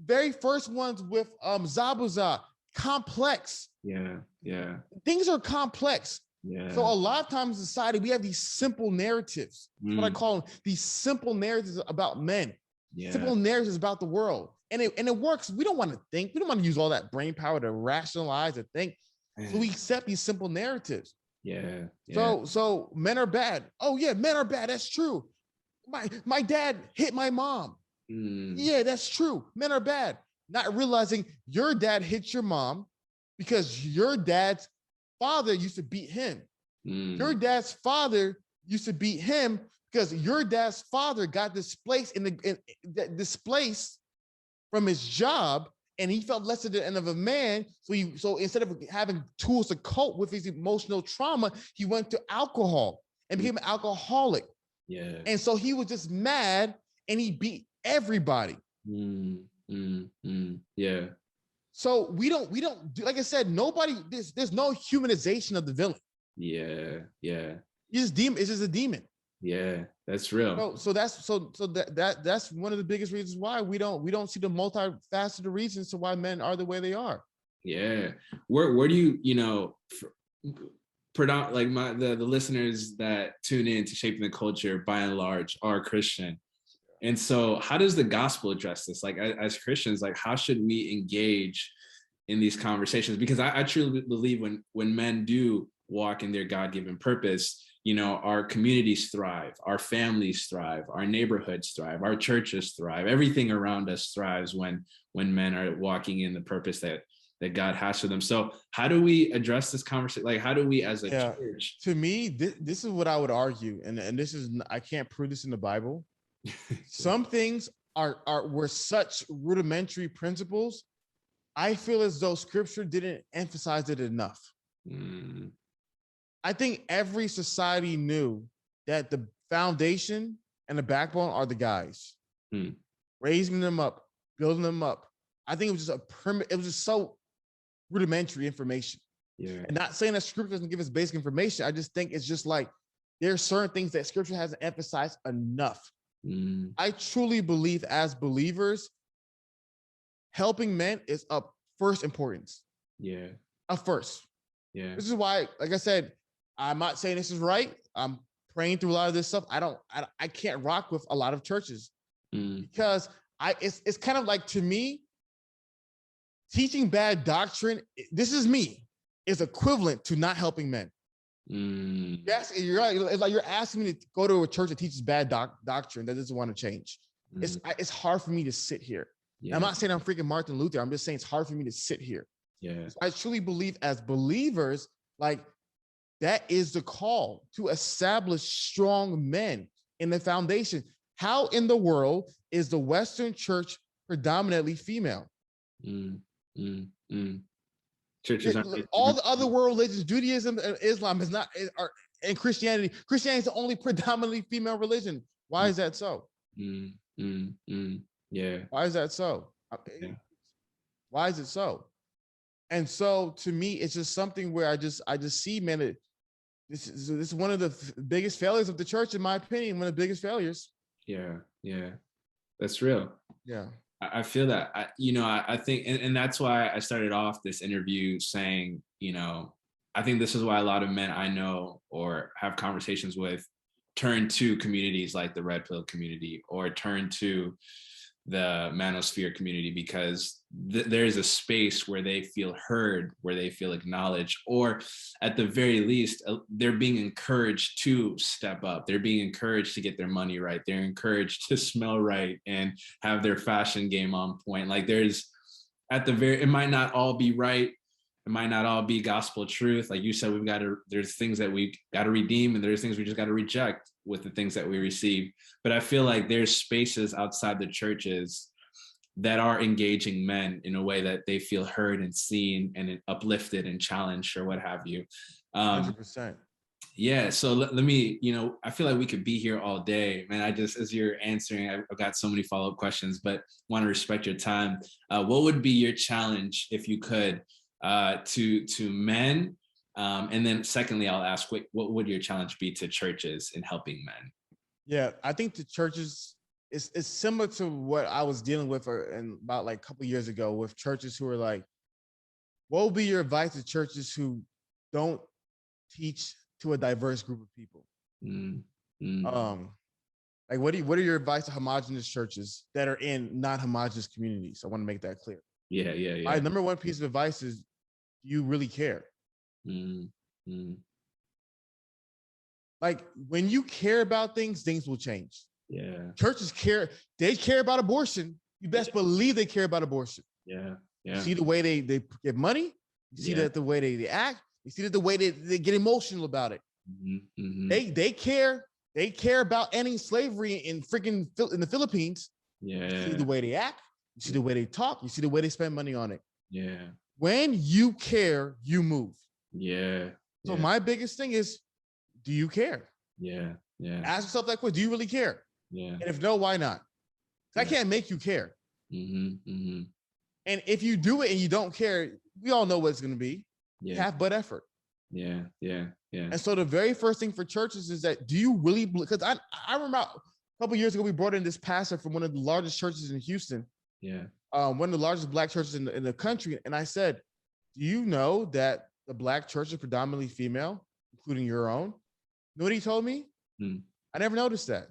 very first ones with Zabuza, complex. Yeah. Yeah. Things are complex. Yeah. So a lot of times in society, we have these simple narratives. That's what I call them, these simple narratives about men. Yeah. Simple narratives about the world. And it works. We don't want to think. We don't want to use all that brain power to rationalize or think. So we accept these simple narratives. Yeah. Yeah. So men are bad. Oh yeah, men are bad. That's true. My dad hit my mom. Yeah, that's true. Men are bad. Not realizing your dad hit your mom because your dad's father used to beat him. Your dad's father used to beat him because your dad's father got displaced displaced from his job, and he felt less than of a man. So instead of having tools to cope with his emotional trauma, he went to alcohol and became an alcoholic. Yeah. And so he was just mad and he beat everybody. Yeah. So we don't do, like I said, there's no humanization of the villain. Yeah. Yeah. It's just a demon. Yeah, that's real. So that's one of the biggest reasons why we don't see the multifaceted reasons to why men are the way they are. Yeah. Where do you know, like the listeners that tune in to Shaping the Culture by and large are Christian. And so how does the gospel address this? Like as Christians, like how should we engage in these conversations? Because I truly believe when men do walk in their God-given purpose, you know, our communities thrive, our families thrive, our neighborhoods thrive, our churches thrive, everything around us thrives when men are walking in the purpose that God has for them. So how do we address this conversation? Like, how do we as a church? To me, this is what I would argue. And this is, I can't prove this in the Bible. Some things were such rudimentary principles. I feel as though scripture didn't emphasize it enough. I think every society knew that the foundation and the backbone are the guys. Raising them up, building them up. I think it was just it was just so rudimentary information. Yeah. And not saying that scripture doesn't give us basic information. I just think it's just like there are certain things that scripture hasn't emphasized enough. I truly believe as believers, helping men is of first importance. Yeah. Of first. Yeah. This is why, like I said, I'm not saying this is right. I'm praying through a lot of this stuff. I can't rock with a lot of churches because it's kind of like, to me, teaching bad doctrine, this is me, is equivalent to not helping men. Yes, you're right. It's like you're asking me to go to a church that teaches bad doctrine that doesn't want to change. It's hard for me to sit here. Yeah. I'm not saying I'm freaking Martin Luther. I'm just saying it's hard for me to sit here. Yeah. So I truly believe as believers, like, that is the call to establish strong men in the foundation. How in the world is the Western church predominantly female? Churches all the other world religions, Judaism and Islam is not, and Christianity is the only predominantly female religion. Why is that so? Yeah. Why is that so? Yeah. Why is it so? And so to me, it's just something where I just see, man, this is one of the biggest failures of the church, in my opinion, one of the biggest failures. Yeah. Yeah. That's real. Yeah. I feel that. I think, and that's why I started off this interview saying, I think this is why a lot of men I know or have conversations with turn to communities like the Red Pill community or turn to the Manosphere community, because there's a space where they feel heard, where they feel acknowledged, or at the very least, they're being encouraged to step up. They're being encouraged to get their money right. They're encouraged to smell right and have their fashion game on point. Like it might not all be right. It might not all be gospel truth. Like you said, there's things that we got to redeem, and there's things we just got to reject with the things that we receive. But I feel like there's spaces outside the churches that are engaging men in a way that they feel heard and seen and uplifted and challenged or what have you. 100%. Yeah. So let me, I feel like we could be here all day, man. As you're answering, I've got so many follow-up questions, but want to respect your time. What would be your challenge, if you could, to men? And then secondly, I'll ask, what would your challenge be to churches in helping men? Yeah, I think the churches is similar to what I was dealing with about like a couple of years ago with churches who are like, what would be your advice to churches who don't teach to a diverse group of people? Like what are your advice to homogenous churches that are in non-homogenous communities? I want to make that clear. Yeah. My number one piece of advice is, do you really care? Like when you care about things will change. Yeah. Churches care. They care about abortion. You best believe they care about abortion. Yeah. You see the way they get money. You see that the way they act. You see that the way they get emotional about it. They care. They care about ending slavery in the Philippines. Yeah. You see the way they act. You see the way they talk. You see the way they spend money on it. Yeah. When you care, you move. Yeah. So my biggest thing is, do you care? Yeah. Ask yourself that question. Do you really care? Yeah. And if no, why not? I can't make you care. And if you do it and you don't care, we all know what it's going to be. Yeah. Half but effort. Yeah. And so the very first thing for churches is that, do you really, because I remember a couple of years ago, we brought in this pastor from one of the largest churches in Houston. Yeah. One of the largest Black churches in the country. And I said, do you know that the Black church is predominantly female, including your own? You know what he told me? I never noticed that.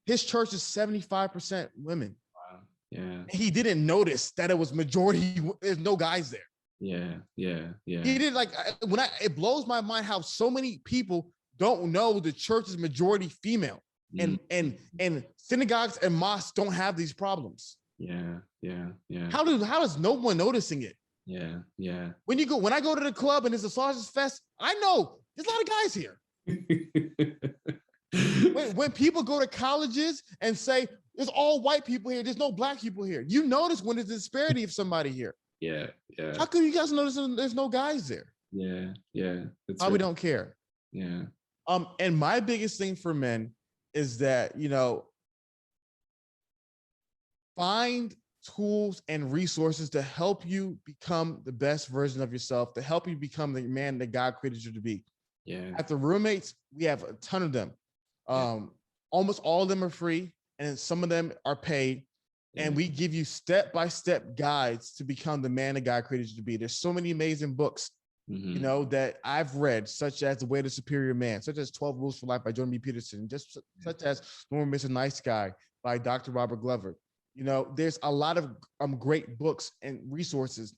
His church is 75% women. Wow. Yeah. And he didn't notice that it was majority. There's no guys there. Yeah. He did it blows my mind how so many people don't know the church is majority female. And synagogues and mosques don't have these problems. Yeah. How is no one noticing it? Yeah. When I go to the club and there's a sausage fest, I know there's a lot of guys here. when people go to colleges and say there's all white people here, there's no Black people here, you notice when there's a disparity of somebody here. Yeah. How come you guys notice there's no guys there? Yeah. How we don't care. Yeah. And my biggest thing for men is that, find tools and resources to help you become the best version of yourself, to help you become the man that God created you to be. Yeah. At the roommates, we have a ton of them. Almost all of them are free, and some of them are paid. Yeah. And we give you step-by-step guides to become the man that God created you to be. There's so many amazing books, you know, that I've read, such as The Way of the Superior Man, such as 12 Rules for Life by Jordan B. Peterson, just such as Norman Mr. Nice Guy by Dr. Robert Glover. You know, there's a lot of great books and resources,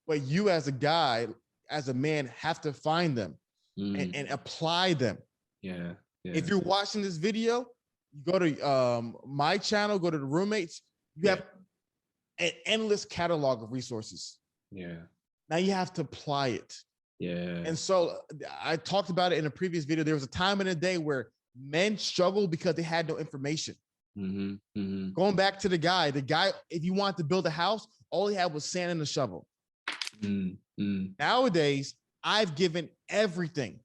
but you as a guy, as a man, have to find them and apply them. Yeah. If you're watching this video, you go to my channel, go to the roommates, you have an endless catalog of resources. Yeah. Now you have to apply it. Yeah. And so I talked about it in a previous video. There was a time in the day where men struggled because they had no information. Going back to the guy, if you wanted to build a house, all he had was sand and a shovel. Nowadays, I've given everything,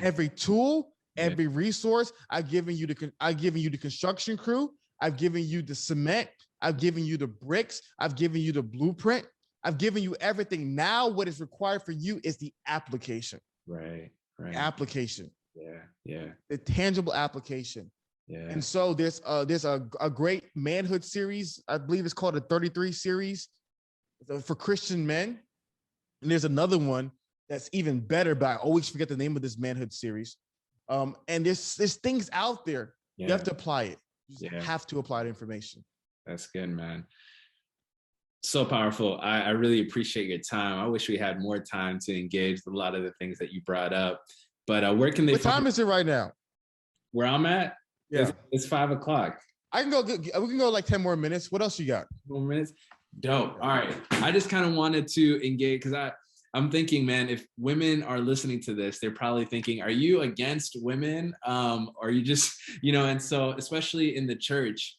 every tool, every resource. I've given you the construction crew. I've given you the cement. I've given you the bricks. I've given you the blueprint. I've given you everything. Now, what is required for you is the application. Right. Application. Yeah. The tangible application. Yeah. And so there's a great manhood series. I believe it's called the 33 series for Christian men. And there's another one that's even better, but I always forget the name of this manhood series. And there's things out there. Yeah. You have to apply it. You have to apply the information. That's good, man. So powerful. I really appreciate your time. I wish we had more time to engage with a lot of the things that you brought up. But where can they? What time is it right now? Where I'm at? Yeah, it's 5 o'clock. I can go. We can go like 10 more minutes. What else you got? 10 more minutes. Dope. All right. I just kind of wanted to engage because I'm thinking, man, if women are listening to this, they're probably thinking, are you against women? Or are you just, and so especially in the church,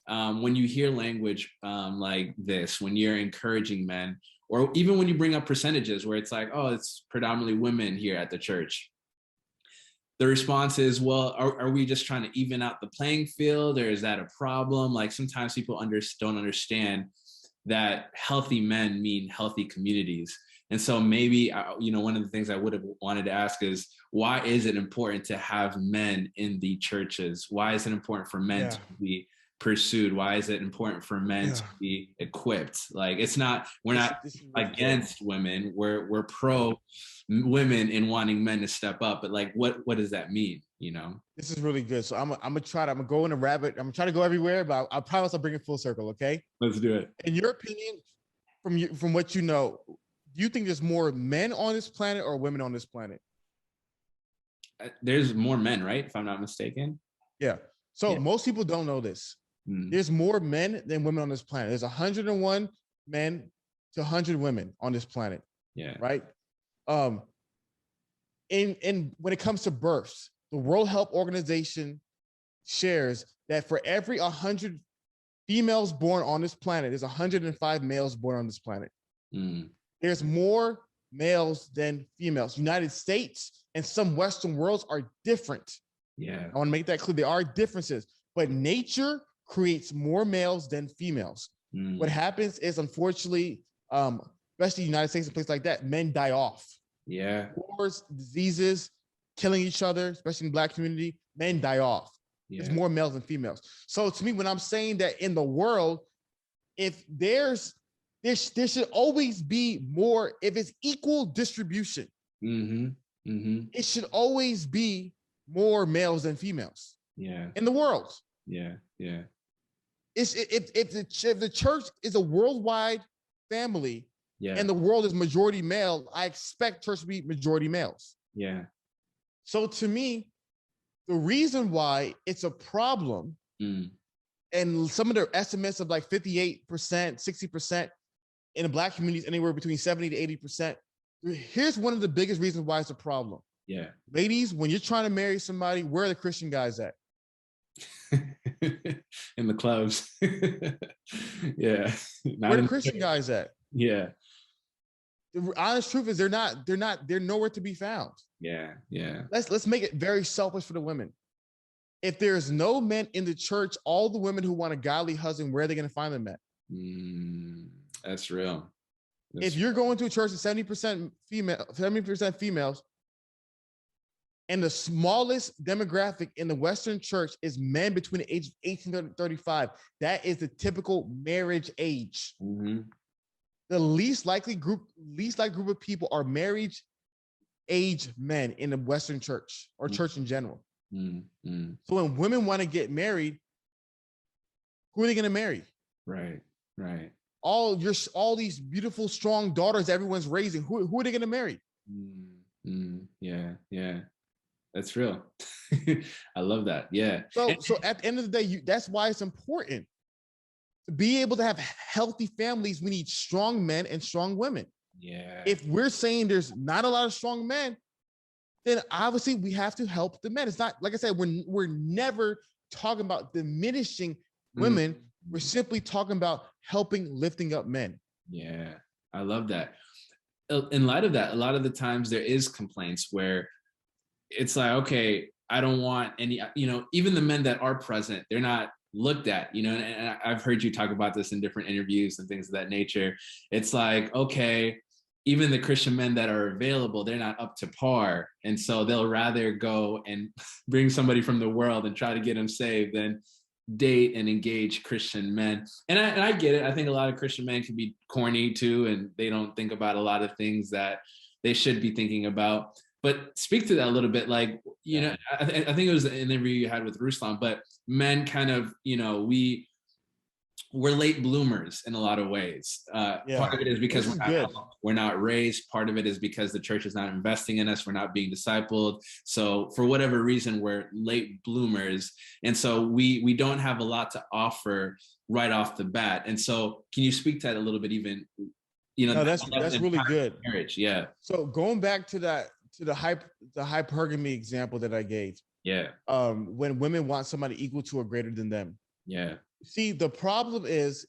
when you hear language like this, when you're encouraging men, or even when you bring up percentages where it's like, oh, it's predominantly women here at the church. The response is, well, are we just trying to even out the playing field, or is that a problem? Like sometimes people don't understand that healthy men mean healthy communities. And so maybe, one of the things I would have wanted to ask is, why is it important to have men in the churches? Why is it important for men to be pursued? Why is it important for men to be equipped? Like we're not against women. We're pro women in wanting men to step up. But like, what does that mean? This is really good. So I'm gonna go in a rabbit. I'm gonna try to go everywhere, but I promise I'll bring it full circle. Okay. Let's do it. In your opinion, from what you know, do you think there's more men on this planet or women on this planet? There's more men, right? If I'm not mistaken. Yeah. So most people don't know this. There's more men than women on this planet. There's 101 men to 100 women on this planet. Yeah. Right. In when it comes to births, the World Health Organization shares that for every 100 females born on this planet, there's 105 males born on this planet. There's more males than females. United States and some Western worlds are different. Yeah. I want to make that clear. There are differences, but nature creates more males than females. What happens is, unfortunately, especially the United States and places like that, men die off. Yeah. Wars, diseases, killing each other, especially in the Black community, men die off. Yeah. There's more males than females. So to me, when I'm saying that in the world, if there should always be more, if it's equal distribution, it should always be more males than females. Yeah. In the world. Yeah. If the church is a worldwide family, and the world is majority male, I expect church to be majority males. Yeah. So to me, the reason why it's a problem, and some of their estimates of like 58%, 60% in the Black communities, anywhere between 70 to 80%. Here's one of the biggest reasons why it's a problem. Yeah. Ladies, when you're trying to marry somebody, where are the Christian guys at? In the clubs. Yeah. Where are the Christian guys at? Yeah. The honest truth is they're nowhere to be found. Yeah. Let's make it very selfish for the women. If there's no men in the church, all the women who want a godly husband, where are they going to find them at? Mm, that's real. If you're going to a church that's 70% female, 70% females, and the smallest demographic in the Western church is men between the age of 18 and 35, that is the typical marriage age. Mm-hmm. The least likely group of people are marriage age men in the Western church or church in general. Mm-hmm. So when women want to get married, who are they going to marry? Right. All these beautiful, strong daughters everyone's raising. Who are they going to marry? Yeah. That's real. I love that. Yeah. So at the end of the day, that's why it's important to be able to have healthy families. We need strong men and strong women. Yeah. If we're saying there's not a lot of strong men, then obviously we have to help the men. It's not, like I said, we're never talking about diminishing women. We're simply talking about lifting up men. Yeah, I love that. In light of that, a lot of the times there is complaints where it's like, okay, I don't want any, even the men that are present, they're not looked at, and I've heard you talk about this in different interviews and things of that nature. It's like, okay, even the Christian men that are available, they're not up to par. And so they'll rather go and bring somebody from the world and try to get them saved than date and engage Christian men. And I get it. I think a lot of Christian men can be corny too, and they don't think about a lot of things that they should be thinking about. But speak to that a little bit. Like, I think it was an interview you had with Ruslan, but men kind of, we're late bloomers in a lot of ways. Part of it is because we're not raised. Part of it is because the church is not investing in us. We're not being discipled. So for whatever reason, we're late bloomers. And so we don't have a lot to offer right off the bat. And so can you speak to that a little bit even? No, that's really good. Marriage, yeah. So going back to the hypergamy example that I gave. Yeah. When women want somebody equal to or greater than them. Yeah. See, the problem is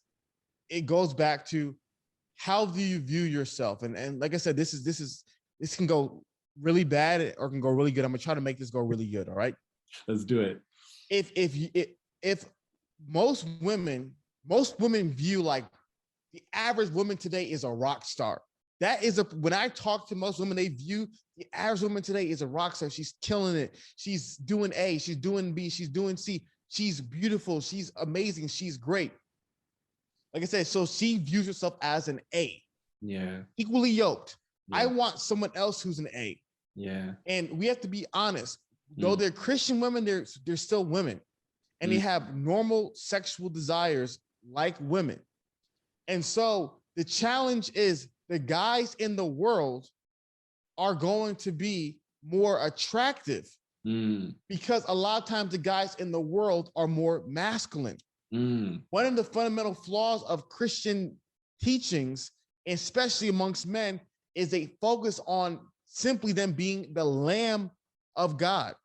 it goes back to how do you view yourself? And like I said, this can go really bad or can go really good. I'm gonna try to make this go really good. All right. Let's do it. If most women view like the average woman today is a rock star. When I talk to most women, they view the average woman today is a rock star. She's killing it. She's doing A, she's doing B, she's doing C. She's beautiful. She's amazing. She's great. Like I said, so she views herself as an A. Yeah. Equally yoked. Yeah. I want someone else who's an A. Yeah. And we have to be honest. Though they're Christian women, they're still women. And they have normal sexual desires like women. And so the challenge is the guys in the world are going to be more attractive because a lot of times the guys in the world are more masculine. One of the fundamental flaws of Christian teachings, especially amongst men, is they focus on simply them being the Lamb of God.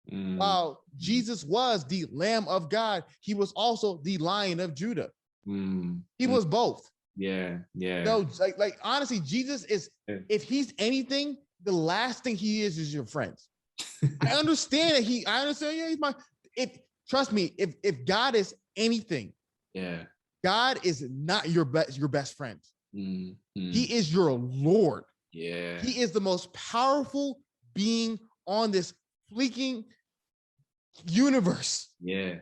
While Jesus was the Lamb of God, he was also the Lion of Judah. He was both. Yeah. No, like honestly, Jesus is, if he's anything, the last thing he is your friend. I understand that he's my, trust me, if God is anything, God is not your best friend. He is your Lord. Yeah. He is the most powerful being on this freaking universe. Yeah.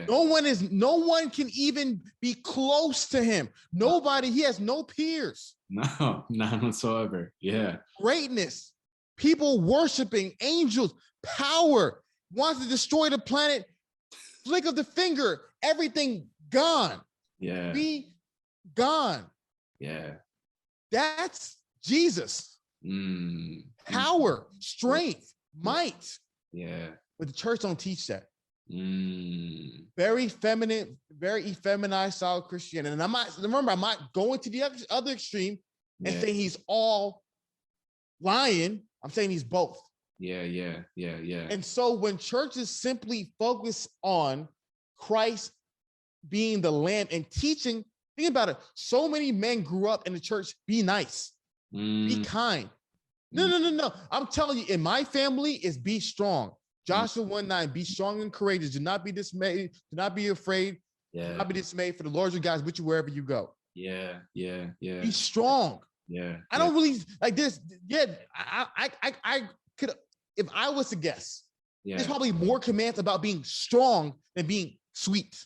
No one can even be close to him. Nobody, he has no peers. No, none whatsoever. Yeah. Greatness, people worshiping, angels, power, wants to destroy the planet, flick of the finger, everything gone. Yeah. Be gone. Yeah. That's Jesus. Power, strength, might. Yeah. But the church don't teach that. Very feminine, very effeminized style Christianity. And I'm not going to the other extreme and saying he's all lying. I'm saying he's both. Yeah. And so when churches simply focus on Christ being the Lamb and teaching, think about it. So many men grew up in the church, be nice, be kind. No. I'm telling you, in my family is be strong. Joshua 1:9, be strong and courageous. Do not be dismayed. Do not be afraid. Yeah. Do not be dismayed, for the Lord your God is with you wherever you go. Yeah. Yeah. Yeah. Be strong. Yeah. I don't really like this. Yeah, I could, if I was to guess, there's probably more commands about being strong than being sweet.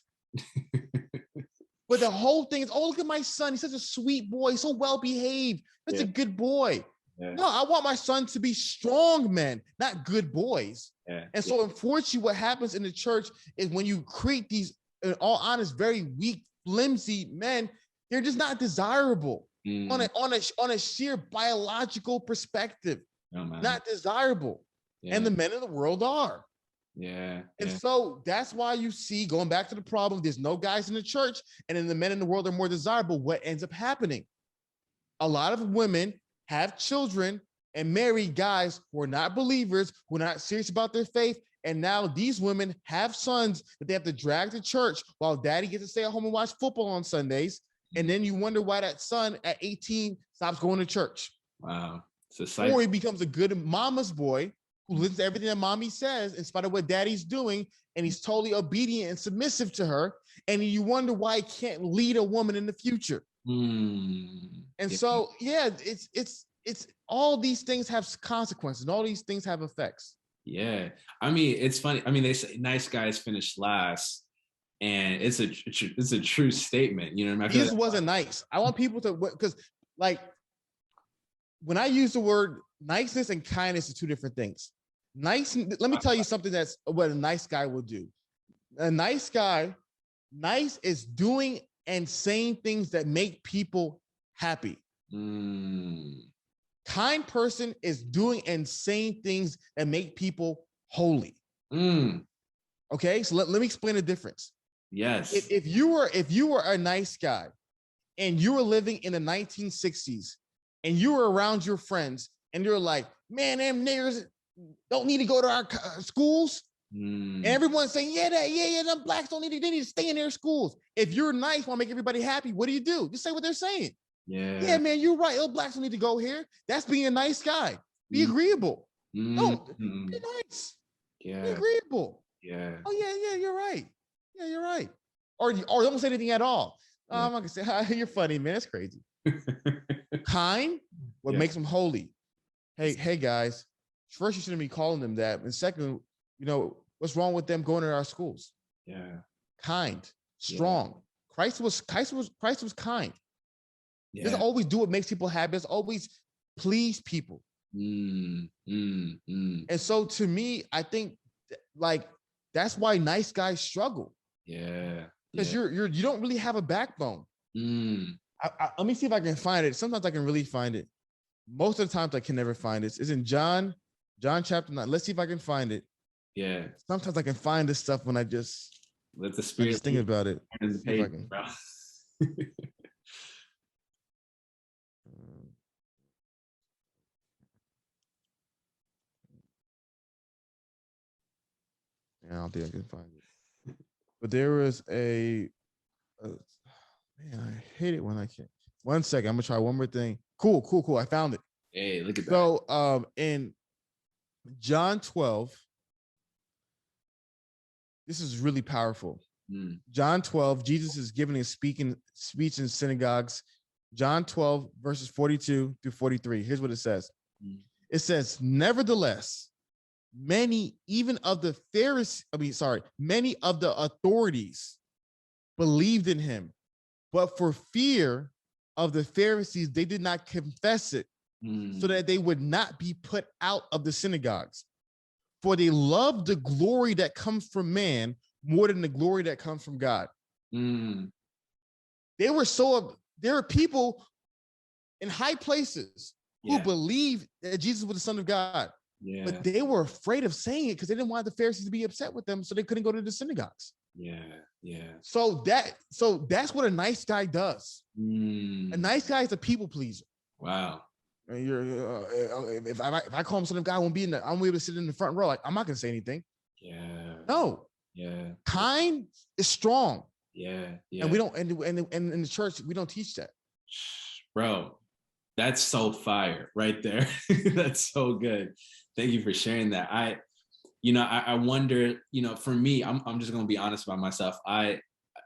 But the whole thing is, oh, look at my son. He's such a sweet boy, so well behaved. That's a good boy. Yeah. No, I want my son to be strong men, not good boys. Yeah. And so, unfortunately, what happens in the church is when you create these, in all honest, very weak, flimsy men, they're just not desirable on a sheer biological perspective. Not desirable. Yeah. And the men of the world are. Yeah. And so that's why you see, going back to the problem, there's no guys in the church, and then the men in the world are more desirable. What ends up happening? A lot of women have children and marry guys who are not believers, who are not serious about their faith. And now these women have sons that they have to drag to church while daddy gets to stay at home and watch football on Sundays. And then you wonder why that son at 18 stops going to church. Wow. Or he becomes a good mama's boy who listens to everything that mommy says in spite of what daddy's doing, and he's totally obedient and submissive to her. And you wonder why he can't lead a woman in the future. And so, yeah, it's all these things have consequences, and all these things have effects. Yeah. I mean, it's funny. I mean, they say nice guys finish last, and it's a true statement. You know what I mean? This wasn't nice. I want people to, because like when I use the word niceness and kindness are two different things. Nice. Let me tell you something that's what a nice guy will do. A nice guy, nice is doing and saying things that make people happy. Kind person is doing and saying things that make people holy. Okay, so let me explain the difference. Yes. If you were a nice guy and you were living in the 1960s and you were around your friends and you're like, man, them niggers don't need to go to our schools. And everyone's saying, yeah, them blacks they need to stay in their schools. If you're nice, want to make everybody happy, what do? Just say what they're saying. Yeah, man, you're right. Blacks don't need to go here. That's being a nice guy. Be agreeable. No, be nice. Yeah. Be agreeable. Yeah. Oh, yeah, you're right. Yeah, you're right. Or don't say anything at all. I'm not gonna say, hi, you're funny, man. That's crazy. Kind, what makes them holy. Hey, guys. First, you shouldn't be calling them that. And second, what's wrong with them going to our schools? Yeah. Kind, strong. Yeah. Christ was kind. Yeah. Doesn't always do what makes people happy. Doesn't always please people. And so to me, I think like that's why nice guys struggle. Yeah. Because you don't really have a backbone. Let me see if I can find it. Sometimes I can really find it. Most of the times I can never find it. It's in John chapter 9. Let's see if I can find it. Yeah. Sometimes I can find this stuff when I just let the spirit think about it. Page, I don't think I can find it. But there was man, I hate it when I can't. 1 second, I'm gonna try one more thing. Cool. I found it. Hey, look at that. So in John 12, this is really powerful. John 12, Jesus is giving a speech in synagogues. John 12, verses 42 through 43. Here's what it says. It says, nevertheless, many of the authorities believed in him, but for fear of the Pharisees, they did not confess it, so that they would not be put out of the synagogues. For they loved the glory that comes from man more than the glory that comes from God. There were people in high places who believed that Jesus was the Son of God. Yeah. But they were afraid of saying it because they didn't want the Pharisees to be upset with them, so they couldn't go to the synagogues. Yeah. So that's what a nice guy does. A nice guy is a people pleaser. Wow. If I call him Son of God, I won't be able to sit in the front row. Like, I'm not gonna say anything. Yeah. No. Yeah. Kind is strong. Yeah. And we don't. And in the church, we don't teach that. Bro, that's so fire right there. That's so good. Thank you for sharing that. I wonder, for me, I'm just going to be honest about myself. I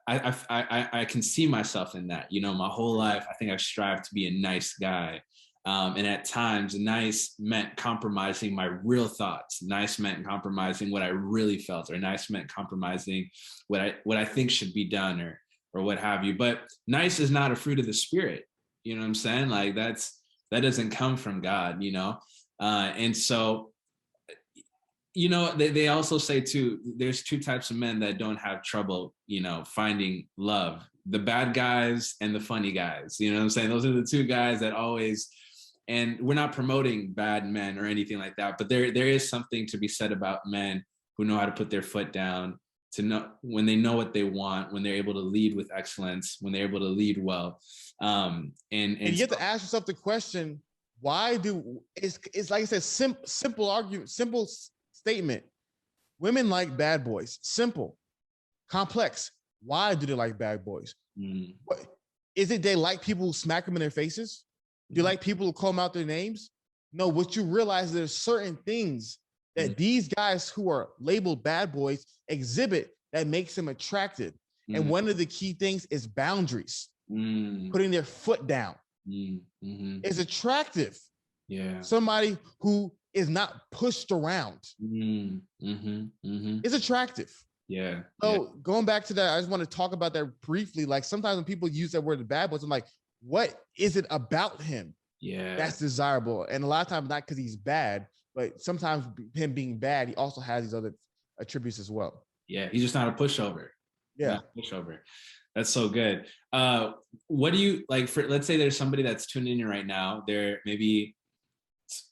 I can see myself in that. You know, my whole life, I think I've strived to be a nice guy. And at times, nice meant compromising my real thoughts. Nice meant compromising what I really felt, or nice meant compromising what I think should be done, or what have you. But nice is not a fruit of the spirit. You know what I'm saying? Like that doesn't come from God, you know? And so, you know, they also say too, there's two types of men that don't have trouble, you know, finding love: the bad guys and the funny guys. You know what I'm saying? Those are the two guys that always, and we're not promoting bad men or anything like that, but there is something to be said about men who know how to put their foot down, to know when they know what they want, when they're able to lead with excellence, when they're able to lead well. And you have to ask yourself the question, why do, it's like I said, simple argument, simple statement. Women like bad boys. Simple. Complex. Why do they like bad boys? What, is it they like people who smack them in their faces? Do you like people who call them out their names? No, what you realize, there's certain things that these guys who are labeled bad boys exhibit that makes them attractive. And one of the key things is boundaries. Putting their foot down is attractive. Yeah. Somebody who is not pushed around is attractive. Yeah. So going back to that, I just want to talk about that briefly. Like sometimes when people use that word, the bad boys, I'm like, what is it about him that's desirable? And a lot of times not because he's bad, but sometimes him being bad, he also has these other attributes as well. Yeah, he's just not a pushover. Yeah. Pushover. That's so good. What do you like for, let's say there's somebody that's tuning in right now, they're maybe,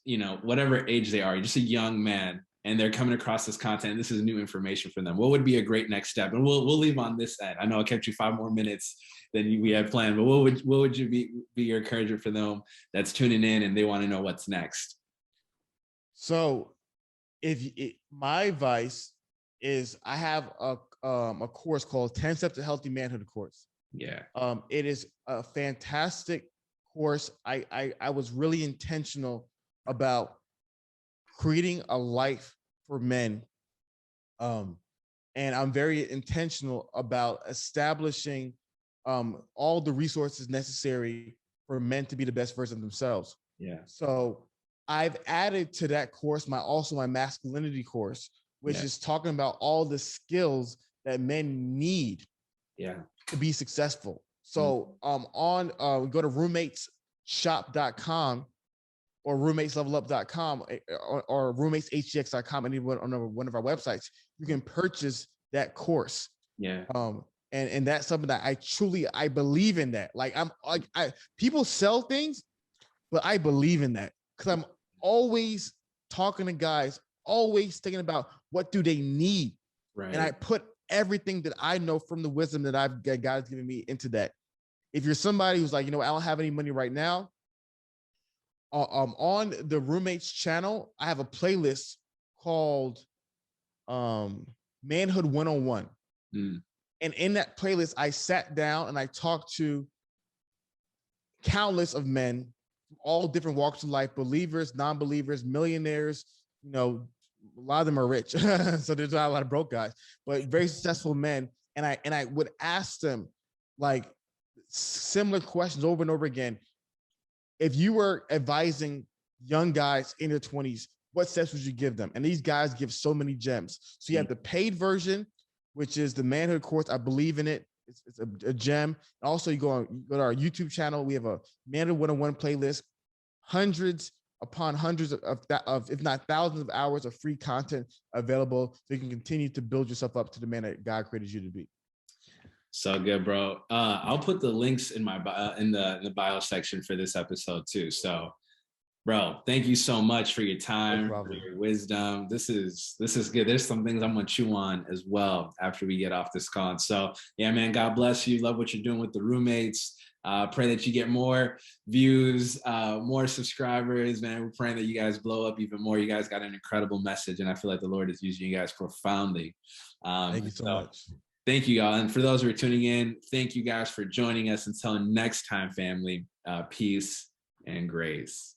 you know, whatever age they are, you're just a young man, and they're coming across this content. This is new information for them. What would be a great next step? And we'll leave on this end. I know I kept you 5 more minutes than we had planned, but what would you be your encouragement for them that's tuning in and they want to know what's next? So my advice is, I have a course called 10 Steps to Healthy Manhood course. Yeah. It is a fantastic course. I was really intentional about creating a life for men. And I'm very intentional about establishing all the resources necessary for men to be the best version of themselves. Yeah. So I've added to that course my masculinity course, which is talking about all the skills that men need to be successful. So go to roommatesshop.com or roommateslevelup.com or roommateshtx.com, any one of our websites. You can purchase that course. Yeah. And that's something that I believe in that. Like people sell things, but I believe in that because I'm always talking to guys, always thinking about what do they need. Right. And I put everything that I know from the wisdom that God's given me into that. If you're somebody who's like, you know, I don't have any money right now, on the Roommates channel, I have a playlist called Manhood 101. And in that playlist, I sat down and I talked to countless of men, all different walks of life, believers, non-believers, millionaires, you know, a lot of them are rich. So there's not a lot of broke guys, but very successful men. And I would ask them like similar questions over and over again. If you were advising young guys in their 20s, what steps would you give them? And these guys give so many gems. So you have the paid version, which is the Manhood course. I believe in it. It's a gem. Also, you go to our YouTube channel. We have a Manhood 101 playlist, hundreds upon hundreds of if not thousands of hours of free content available, so you can continue to build yourself up to the man that God created you to be. So good, bro. I'll put the links in my in the bio section for this episode too. So, bro, thank you so much for your time, for your wisdom. This is good. There's some things I'm gonna chew on as well after we get off this call. So, yeah, man, God bless you. Love what you're doing with the Roommates. Pray that you get more views, more subscribers, man. We're praying that you guys blow up even more. You guys got an incredible message, and I feel like the Lord is using you guys profoundly. Thank you so much. Thank you, y'all. And for those who are tuning in, thank you guys for joining us. Until next time, family, peace and grace.